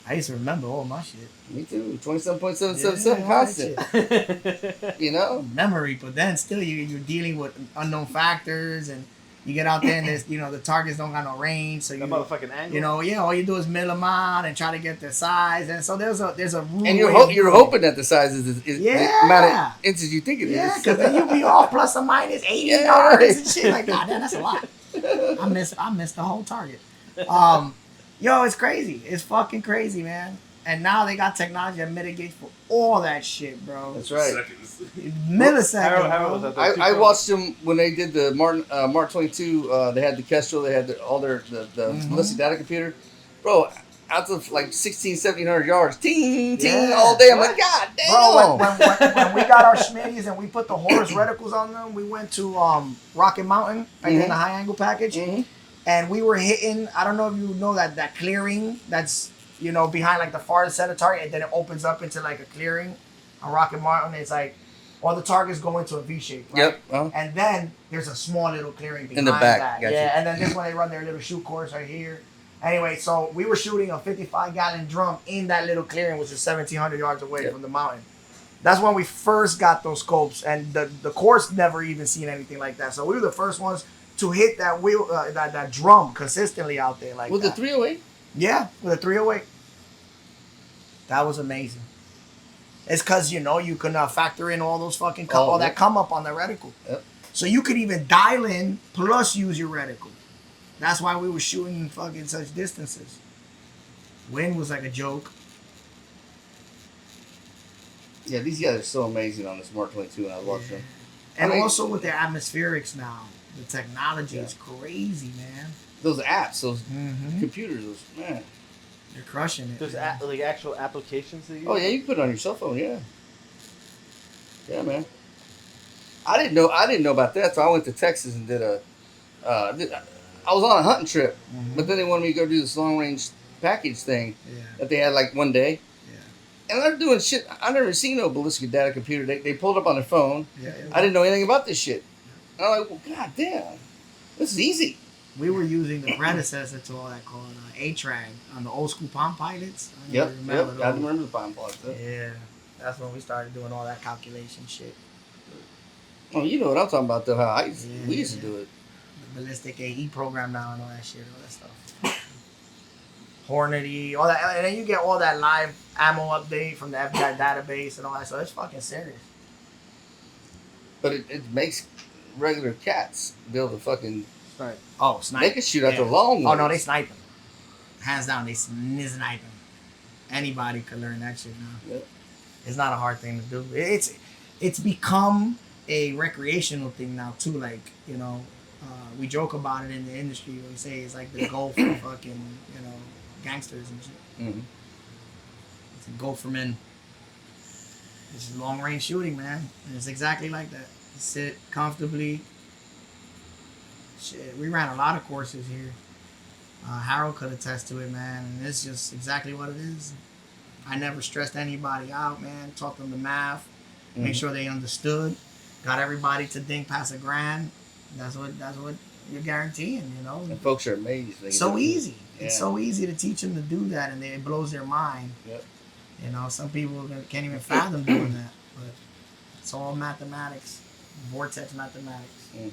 Speaker 3: I used to remember all my shit.
Speaker 2: Me too. 27.777
Speaker 3: Yeah, all that
Speaker 2: constant.
Speaker 3: shit.
Speaker 2: You know?
Speaker 3: Memory, but then still you're dealing with unknown factors and you get out there and there's, you know, the targets don't got no range, so you
Speaker 1: That motherfucking angle.
Speaker 3: you know, yeah, all you do is mill them out and try to get their size, and so there's a rule.
Speaker 2: And you're hoping that the size is the amount of inches you think it is.
Speaker 3: Yeah, because then you'll be off plus or minus 80
Speaker 2: Yeah,
Speaker 3: yards
Speaker 2: right.
Speaker 3: and shit like that. Damn, that's a lot. I missed the whole target. Yo, it's crazy. It's fucking crazy, man. And now they got technology that mitigates for all that shit, bro.
Speaker 2: That's right.
Speaker 4: Seconds.
Speaker 3: Milliseconds.
Speaker 1: How
Speaker 3: bro.
Speaker 1: was that?
Speaker 2: I watched them when they did the Mark 22. They had the Kestrel. They had all their ballistic data computer. Bro, out to like 1,700 yards. Ting, ting,
Speaker 3: Yeah.
Speaker 2: all day. I'm like, God damn.
Speaker 3: Bro, when we got our Schmitties and we put the Horus reticles on them, we went to Rocket Mountain, like in the high angle package, and we were hitting, I don't know if you know that clearing that's, you know, behind like the farthest set of target, and then it opens up into like a clearing on Rocket Mountain. It's like all the targets go into a V shape, right?
Speaker 2: Yep. Uh-huh.
Speaker 3: And then there's a small little clearing behind
Speaker 2: In the back,
Speaker 3: that.
Speaker 2: gotcha.
Speaker 3: Yeah, and then this one they run their little shoot course right here. Anyway, so we were shooting a 55-gallon drum in that little clearing, which is 1,700 yards away from the mountain. That's when we first got those scopes, and the course never even seen anything like that. So we were the first ones to hit that wheel, that drum consistently out there like
Speaker 2: With
Speaker 3: that.
Speaker 2: the 308?
Speaker 3: Yeah, with a 308. That was amazing. It's because, you know, you can factor in all those fucking all that come up on the reticle.
Speaker 2: Yep.
Speaker 3: So you could even dial in plus use your reticle. That's why we were shooting fucking such distances. Wind was like a joke.
Speaker 2: Yeah, these guys are so amazing on this Mark 22 when I watched them.
Speaker 3: And
Speaker 2: I mean,
Speaker 3: also with their atmospherics now. The technology is crazy, man.
Speaker 2: those apps, those
Speaker 3: Mm-hmm.
Speaker 2: computers, those, man.
Speaker 3: They're crushing it.
Speaker 1: There's
Speaker 3: man.
Speaker 1: like actual applications that you use?
Speaker 2: Oh yeah, you can put it on your cell phone, yeah. Yeah, man. I didn't know about that, so I went to Texas and did I was on a hunting trip, but then they wanted me to go do this long range package thing
Speaker 3: Yeah.
Speaker 2: that they had like one day.
Speaker 3: Yeah.
Speaker 2: And they're doing shit. I never seen no ballistic data computer. They pulled up on their phone.
Speaker 3: Yeah.
Speaker 2: I didn't know anything about this shit. And I'm like, well, god damn, this is easy.
Speaker 3: We were using the predecessor to all that called A-Trag on the old school Palm Pilots. I
Speaker 2: Yep,
Speaker 3: remember
Speaker 2: I
Speaker 3: those.
Speaker 2: remember the pine plots.
Speaker 3: Yeah, that's when we started doing all that calculation shit.
Speaker 2: Oh, you know what I'm talking about though? How we used to
Speaker 3: Yeah.
Speaker 2: do it.
Speaker 3: The ballistic AE program now and all that shit, all that stuff. Hornady, all that, and then you get all that live ammo update from the FBI database and all that. So it's fucking serious.
Speaker 2: But it makes regular cats be able to fucking.
Speaker 1: Right.
Speaker 3: Oh, snipe.
Speaker 2: They can shoot out the long
Speaker 3: Oh
Speaker 2: ones.
Speaker 3: no, they snipe them. Hands down, they snipe them. Anybody could learn that shit now.
Speaker 2: Yep.
Speaker 3: It's not a hard thing to do. It's become a recreational thing now too. Like, you know, We joke about it in the industry. We say it's like the goal for fucking, gangsters and shit.
Speaker 2: Mm-hmm.
Speaker 3: It's a goal for men. This is long range shooting, man. And it's exactly like that. You sit comfortably. Shit, we ran a lot of courses here. Harold could attest to it, man. And it's just exactly what it is. I never stressed anybody out, man. Taught them the math. Make sure they understood. Got everybody to think past $1,000. That's what you're guaranteeing,
Speaker 2: And folks are amazed.
Speaker 3: So easy.
Speaker 2: Yeah.
Speaker 3: It's so easy to teach them to do that, and it blows their mind.
Speaker 2: Yep.
Speaker 3: Some people can't even fathom doing that, but it's all mathematics, vortex mathematics.
Speaker 2: Mm-hmm.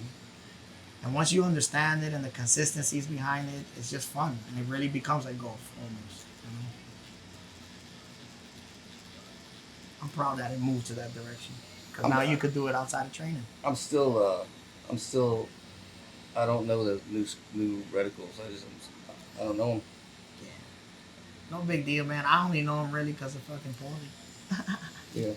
Speaker 3: And once you understand it and the consistencies behind it, it's just fun, and it really becomes like golf almost. I'm proud that it moved to that direction, because now you could do it outside of training.
Speaker 2: I'm still, I don't know the new reticles. I don't know them.
Speaker 3: No big deal, man. I only know him really because of fucking Paulie.
Speaker 2: Yeah.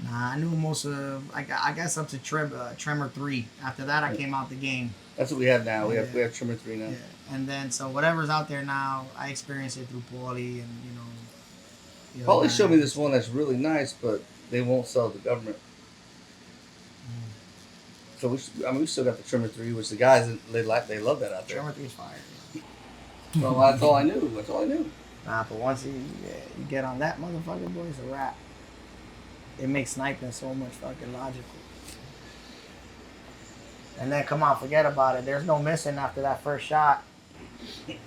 Speaker 3: Nah, I knew most of. I guess up to Tremor 3. After that, I came out the game.
Speaker 2: That's what we have now.
Speaker 3: Yeah.
Speaker 2: We have Tremor 3 now.
Speaker 3: Yeah. And then so whatever's out there now, I experienced it through Paulie, and
Speaker 2: Paulie showed me this one that's really nice, but they won't sell to the government. So we still got the Tremor 3, which the guys they love that out there.
Speaker 3: Tremor 3's fire.
Speaker 2: Well, that's all I knew.
Speaker 3: Nah, but once you get on that motherfucker, boy, it's a wrap. It makes sniping so much fucking logical. And then, come on, forget about it. There's no missing after that first shot.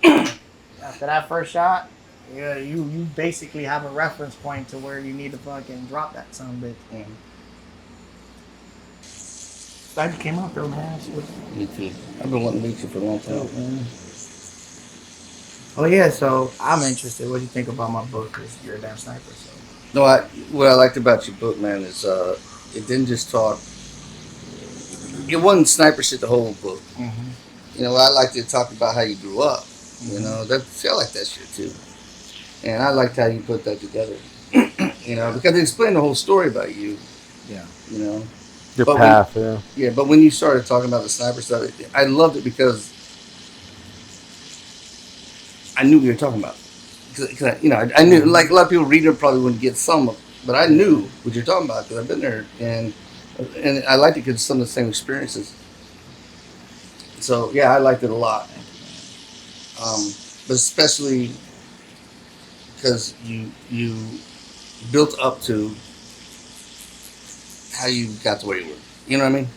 Speaker 3: After that first shot, yeah, you basically have a reference point to where you need to fucking drop that son of a bitch.
Speaker 2: Mm-hmm.
Speaker 3: Glad you came out though, man.
Speaker 2: Me too. I've been wanting to meet you for a long time.
Speaker 3: Man. Oh yeah, so I'm interested. What do you think about my book? Because you're a damn sniper. So.
Speaker 2: No, what I liked about your book, man, is it didn't just talk. It wasn't sniper shit the whole book.
Speaker 3: Mm-hmm.
Speaker 2: I liked it talk about how you grew up. Mm-hmm. I like that shit too. And I liked how you put that together. Because it explained the whole story about you.
Speaker 3: Yeah.
Speaker 1: Your path,
Speaker 2: Yeah, but when you started talking about the sniper stuff, I loved it because I knew what you were talking about. Because I knew, like a lot of people reading it probably wouldn't get some of it, but I knew what you're talking about because I've been there, and I liked it because it's some of the same experiences. So yeah, I liked it a lot. But especially because you built up to how you got to where you were. You know what I mean?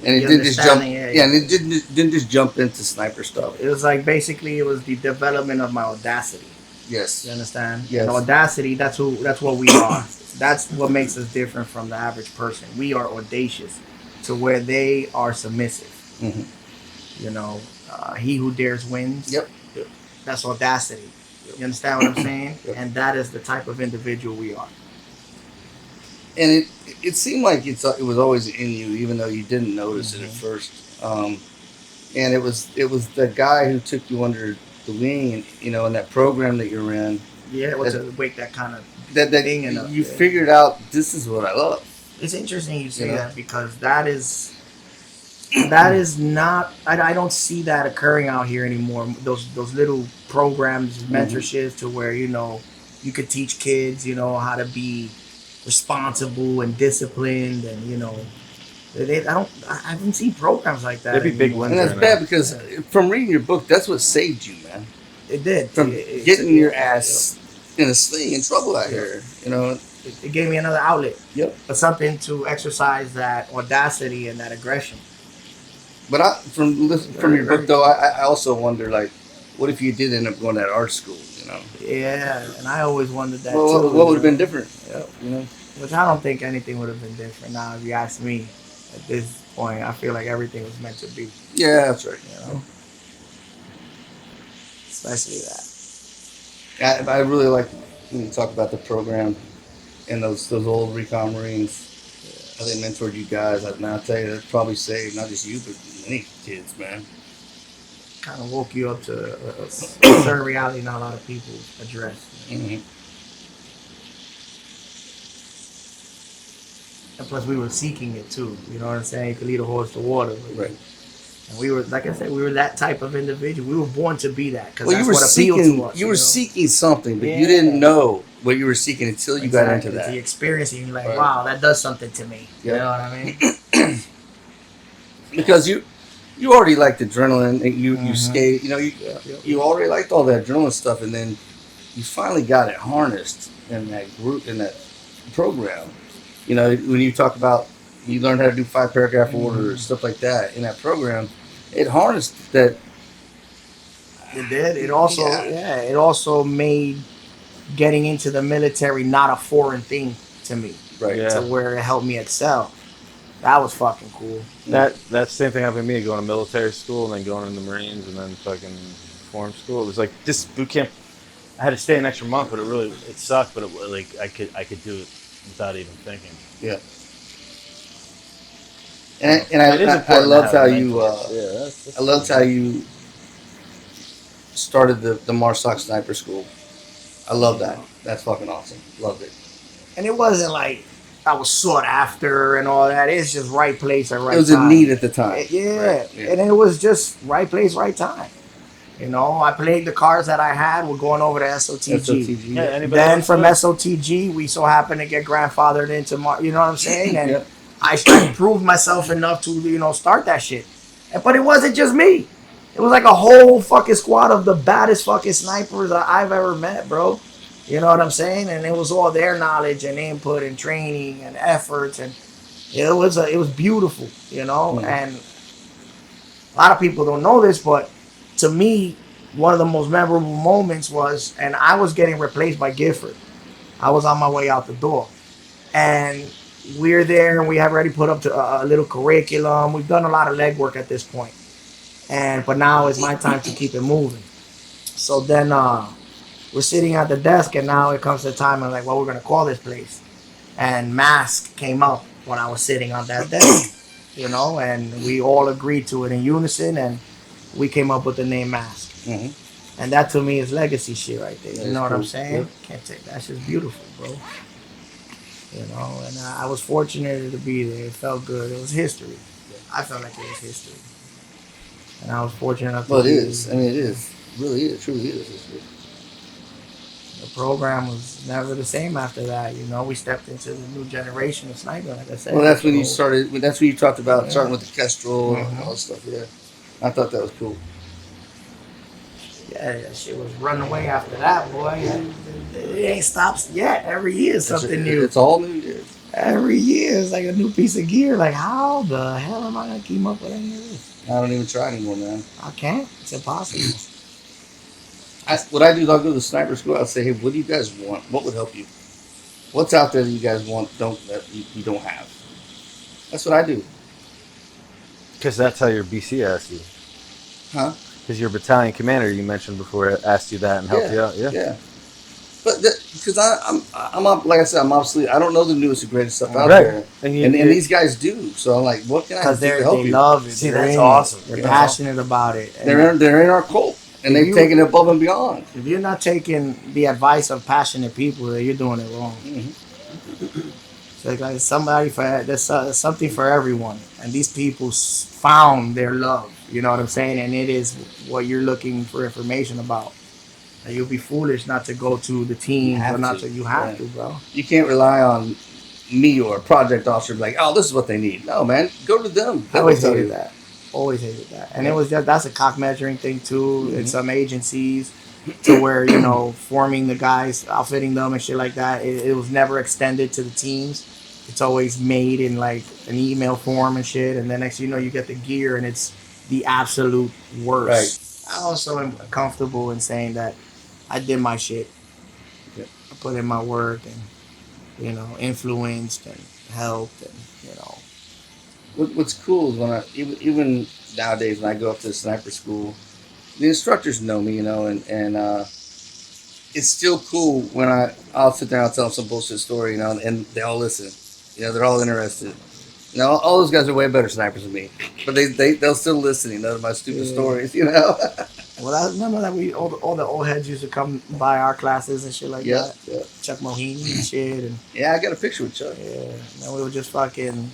Speaker 2: And it didn't just jump. Yeah, and it didn't just jump into sniper stuff.
Speaker 3: It was like basically it was the development of my audacity.
Speaker 2: Yes.
Speaker 3: You understand?
Speaker 2: Yes.
Speaker 3: And audacity, that's what we are. That's what makes us different from the average person. We are audacious to where they are submissive.
Speaker 2: Mm-hmm.
Speaker 3: He who dares wins.
Speaker 2: Yep.
Speaker 3: That's audacity. You understand what I'm saying?
Speaker 2: Yep.
Speaker 3: And that is the type of individual we are.
Speaker 2: And it seemed like it was always in you, even though you didn't notice it at first. And it was the guy who took you under the wing, in that program that you're in.
Speaker 3: Yeah, it was to wake that kind of
Speaker 2: that
Speaker 3: thing in
Speaker 2: you figured out this is what I love.
Speaker 3: It's interesting you say that because that is not. I don't see that occurring out here anymore. Those little programs, mentorships, to where you could teach kids, how to be responsible and disciplined, and I haven't seen programs like that.
Speaker 1: They'd be big ones.
Speaker 2: And that's bad because from reading your book, that's what saved you, man.
Speaker 3: It did.
Speaker 2: From getting your ass in a sling in trouble out here,
Speaker 3: It gave me another outlet.
Speaker 2: Yep.
Speaker 3: But something to exercise that audacity and that aggression.
Speaker 2: But from your book though, I also wonder, like, what if you did end up going to that art school?
Speaker 3: Yeah, and I always wondered that too.
Speaker 2: What would have been different?
Speaker 3: Yep. Which I don't think anything would have been different. Now, if you ask me, at this point, I feel like everything was meant to be.
Speaker 2: Yeah, that's right.
Speaker 3: Especially that.
Speaker 2: I really like when you talk about the program and those old recon Marines. How they mentored you guys. I'll tell you, that probably saved not just you, but many kids, man.
Speaker 3: Kind of woke you up to a certain reality not a lot of people address.
Speaker 2: Mm-hmm. And
Speaker 3: plus, we were seeking it too. You know what I'm saying? You could lead a horse to water.
Speaker 2: Right.
Speaker 3: And we were, like I said, we were that type of individual. We were born to be that because
Speaker 2: Well,
Speaker 3: that's
Speaker 2: you were
Speaker 3: what appealed
Speaker 2: seeking.
Speaker 3: to us.
Speaker 2: You were
Speaker 3: know?
Speaker 2: seeking something, but you
Speaker 3: Yeah.
Speaker 2: didn't know what you were seeking until you got into
Speaker 3: Exactly.
Speaker 2: that.
Speaker 3: The experience, and you're like,
Speaker 2: Right.
Speaker 3: wow, that does something to me.
Speaker 2: Yep.
Speaker 3: You know what I mean?
Speaker 2: Because you already liked adrenaline, and you
Speaker 3: Mhm.
Speaker 2: skate. You know, you already liked all that adrenaline stuff, and then you finally got it harnessed in that group, in that program. You know, when you talk about you learned how to do 5-paragraph orders, stuff like that in that program, it harnessed that.
Speaker 3: It did. It also, it also made getting into the military not a foreign thing to me.
Speaker 2: Right.
Speaker 1: Yeah.
Speaker 3: To where it helped me excel. That was fucking cool.
Speaker 1: That same thing happened to me, going to military school and then going in the Marines and then fucking form school. It was like this boot camp. I had to stay an extra month, but it sucked. But I could do it without even thinking.
Speaker 2: Yeah. And I loved how you I loved how you started the Marsoc Sniper School. I love that. That's fucking awesome. Loved it.
Speaker 3: And it wasn't like I was sought after and all that. It's just right place at right time.
Speaker 2: It was a need at the time.
Speaker 3: Yeah.
Speaker 2: Right.
Speaker 3: And it was just right place, right time. You know, I played the cards that I had. We're going over to SOTG.
Speaker 2: SOTG.
Speaker 1: Yeah, anybody
Speaker 3: Then
Speaker 1: else
Speaker 3: from
Speaker 1: do it?
Speaker 3: SOTG, we so happened to get grandfathered into, you know what I'm saying? And
Speaker 2: Yep.
Speaker 3: I proved myself enough to, start that shit. But it wasn't just me. It was like a whole fucking squad of the baddest fucking snipers that I've ever met, bro. You know what I'm saying? And it was all their knowledge and input and training and efforts, and it was beautiful,
Speaker 2: Mm-hmm.
Speaker 3: And a lot of people don't know this, but to me, one of the most memorable moments was, and I was getting replaced by Gifford. I was on my way out the door, and we're there, and we have already put up to a little curriculum. We've done a lot of legwork at this point, but now it's my time to keep it moving. So then we're sitting at the desk, and now it comes to the time of like, what we're gonna call this place. And Mask came up when I was sitting on that desk, and we all agreed to it in unison, and we came up with the name Mask.
Speaker 2: Mm-hmm.
Speaker 3: And that to me is legacy shit right there. You know what I'm
Speaker 2: cool.
Speaker 3: saying?
Speaker 2: Yep.
Speaker 3: Can't take that's just beautiful, bro. And I was fortunate to be there. It felt good. It was history. I felt like it was history. And I was fortunate enough to
Speaker 2: Well, it
Speaker 3: be
Speaker 2: is. I mean, it is. Really is. Truly is.
Speaker 3: The program was never the same after that. We stepped into the new generation of sniper, like I said.
Speaker 2: Well, that's when you started. That's when you talked about
Speaker 3: Yeah.
Speaker 2: starting with the Kestrel and
Speaker 3: Mhm.
Speaker 2: all that stuff. Yeah, I thought that was cool.
Speaker 3: Yeah, that shit was running away after that, boy. It ain't stopped yet. Every year is something new.
Speaker 2: It's all new. Yeah.
Speaker 3: Every year is like a new piece of gear. Like, how the hell am I gonna keep up with any of this?
Speaker 2: I don't even try anymore, man.
Speaker 3: I can't. It's impossible.
Speaker 2: What I do is I'll go to the sniper school. I'll say, hey, what do you guys want? What would help you? What's out there that you guys want that you don't have? That's what I do.
Speaker 1: Because that's how your BC asked you.
Speaker 2: Huh?
Speaker 1: Because your battalion commander you mentioned before asked you that and helped you out. Yeah.
Speaker 2: Yeah. But because I'm up, like I said, I'm obviously I don't know the newest and greatest stuff out
Speaker 1: Right.
Speaker 2: there,
Speaker 1: And
Speaker 2: and these guys do. So I'm like, what can I do
Speaker 3: Because
Speaker 2: to help
Speaker 3: they
Speaker 2: you?
Speaker 3: love it.
Speaker 1: See,
Speaker 3: They're
Speaker 1: that's
Speaker 3: in it.
Speaker 1: awesome.
Speaker 3: They're
Speaker 1: You know?
Speaker 3: passionate about it. And
Speaker 2: They're in our cult, and they've taken it above and beyond.
Speaker 3: if you're not taking the advice of passionate people, then you're doing it wrong.
Speaker 2: Mm-hmm.
Speaker 3: So like there's something for everyone, and these people found their love. You know what I'm saying? And it is what you're looking for information about. And you'll be foolish not to go to the teams or not to. You have to, bro.
Speaker 2: You can't rely on me or a project officer to be like, oh, this is what they need. No, man, go to them.
Speaker 3: I always hated that. Always hated that. And it was that's a cock measuring thing too in some agencies, to where forming the guys, outfitting them and shit like that. It was never extended to the teams. It's always made in like an email form and shit. And then next you get the gear and it's the absolute worst. Right. I also am comfortable in saying that I did my shit.
Speaker 2: Yeah.
Speaker 3: I put in my work and influenced and helped and
Speaker 2: What's cool is when I even nowadays when I go up to the sniper school, the instructors know me, and it's still cool when I'll sit there and tell them some bullshit story, and they all listen. They're all interested. All those guys are way better snipers than me, but they'll still listen, to my stupid stories,
Speaker 3: Well, I remember that all the old heads used to come by our classes and shit like that.
Speaker 2: Yeah.
Speaker 3: Chuck Mohini and shit, and
Speaker 2: Yeah, I got a picture with Chuck.
Speaker 3: yeah, and we would just fucking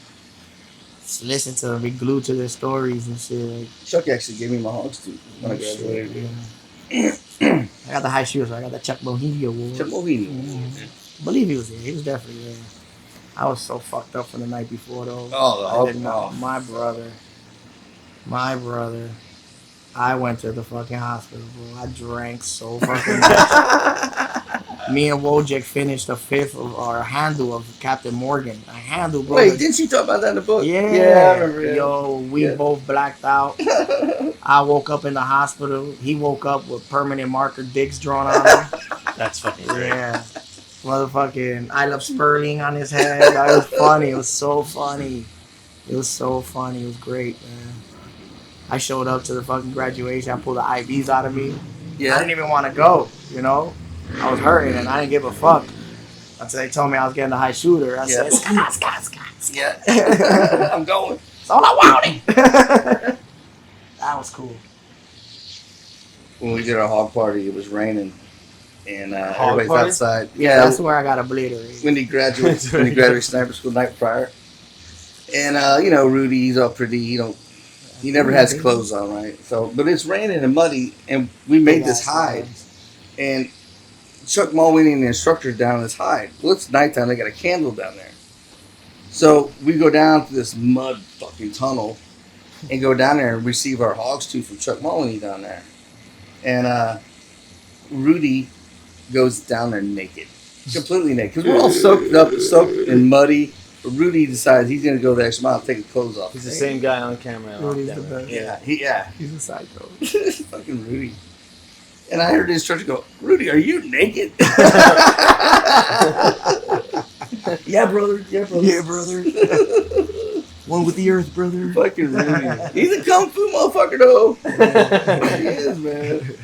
Speaker 3: just listen to them, be glued to their stories and shit. Like,
Speaker 2: Chuck actually gave me my hogs too when I graduated.
Speaker 3: I got the high shoes. I got the Chuck Mohini award.
Speaker 2: Chuck Mohini.
Speaker 3: I believe he was there. He was definitely there. I was so fucked up from the night before though.
Speaker 2: Oh,
Speaker 3: I didn't know. My brother. I went to the fucking hospital, bro. I drank so fucking much. Me and Wojak finished a fifth or a handle of Captain Morgan. A handle, bro.
Speaker 2: Wait, didn't you talk about that in the book?
Speaker 3: Yeah,
Speaker 2: I remember. Yeah.
Speaker 3: Yo, we both blacked out. I woke up in the hospital. He woke up with permanent marker dicks drawn on him.
Speaker 1: That's fucking great.
Speaker 3: Yeah. Motherfucking I Love Sperling on his head. That was funny. It was so funny. It was so funny. It was great, man. I showed up to the fucking graduation. I pulled the IVs out of me.
Speaker 2: Yeah.
Speaker 3: I didn't even want to go, you know? I was hurting and I didn't give a fuck. Until they told me I was getting a high shooter. I said, Scott.
Speaker 2: Yeah. I'm going.
Speaker 3: That's all I wanted. That was cool.
Speaker 2: When we did our hog party, it was raining. And
Speaker 1: Hog
Speaker 2: everybody's
Speaker 1: party?
Speaker 2: outside.
Speaker 3: Yeah, that's where I got obliterated.
Speaker 2: When he graduated sniper school the night prior. And, Rudy, he's all pretty. He never has clothes on, right? So, but it's raining and muddy, and we made this hide. And Chuck Mulwiney and the instructor down this hide. Well, it's nighttime. They got a candle down there. So we go down to this mud fucking tunnel and go down there and receive our hogs too from Chuck Mulwiney down there. And Rudy goes down there naked, completely naked, because we're all soaked and muddy. But Rudy decides he's gonna go the extra mile and take his clothes off.
Speaker 1: He's the same guy on camera.
Speaker 3: Rudy's the best.
Speaker 2: Yeah.
Speaker 3: He's a psycho.
Speaker 2: Fucking Rudy. And I heard the instructor go, "Rudy, are you naked?" Yeah, brother.
Speaker 3: Yeah, brother. One with the earth, brother.
Speaker 2: Fucking Rudy. He's a kung fu motherfucker, though. He is, man.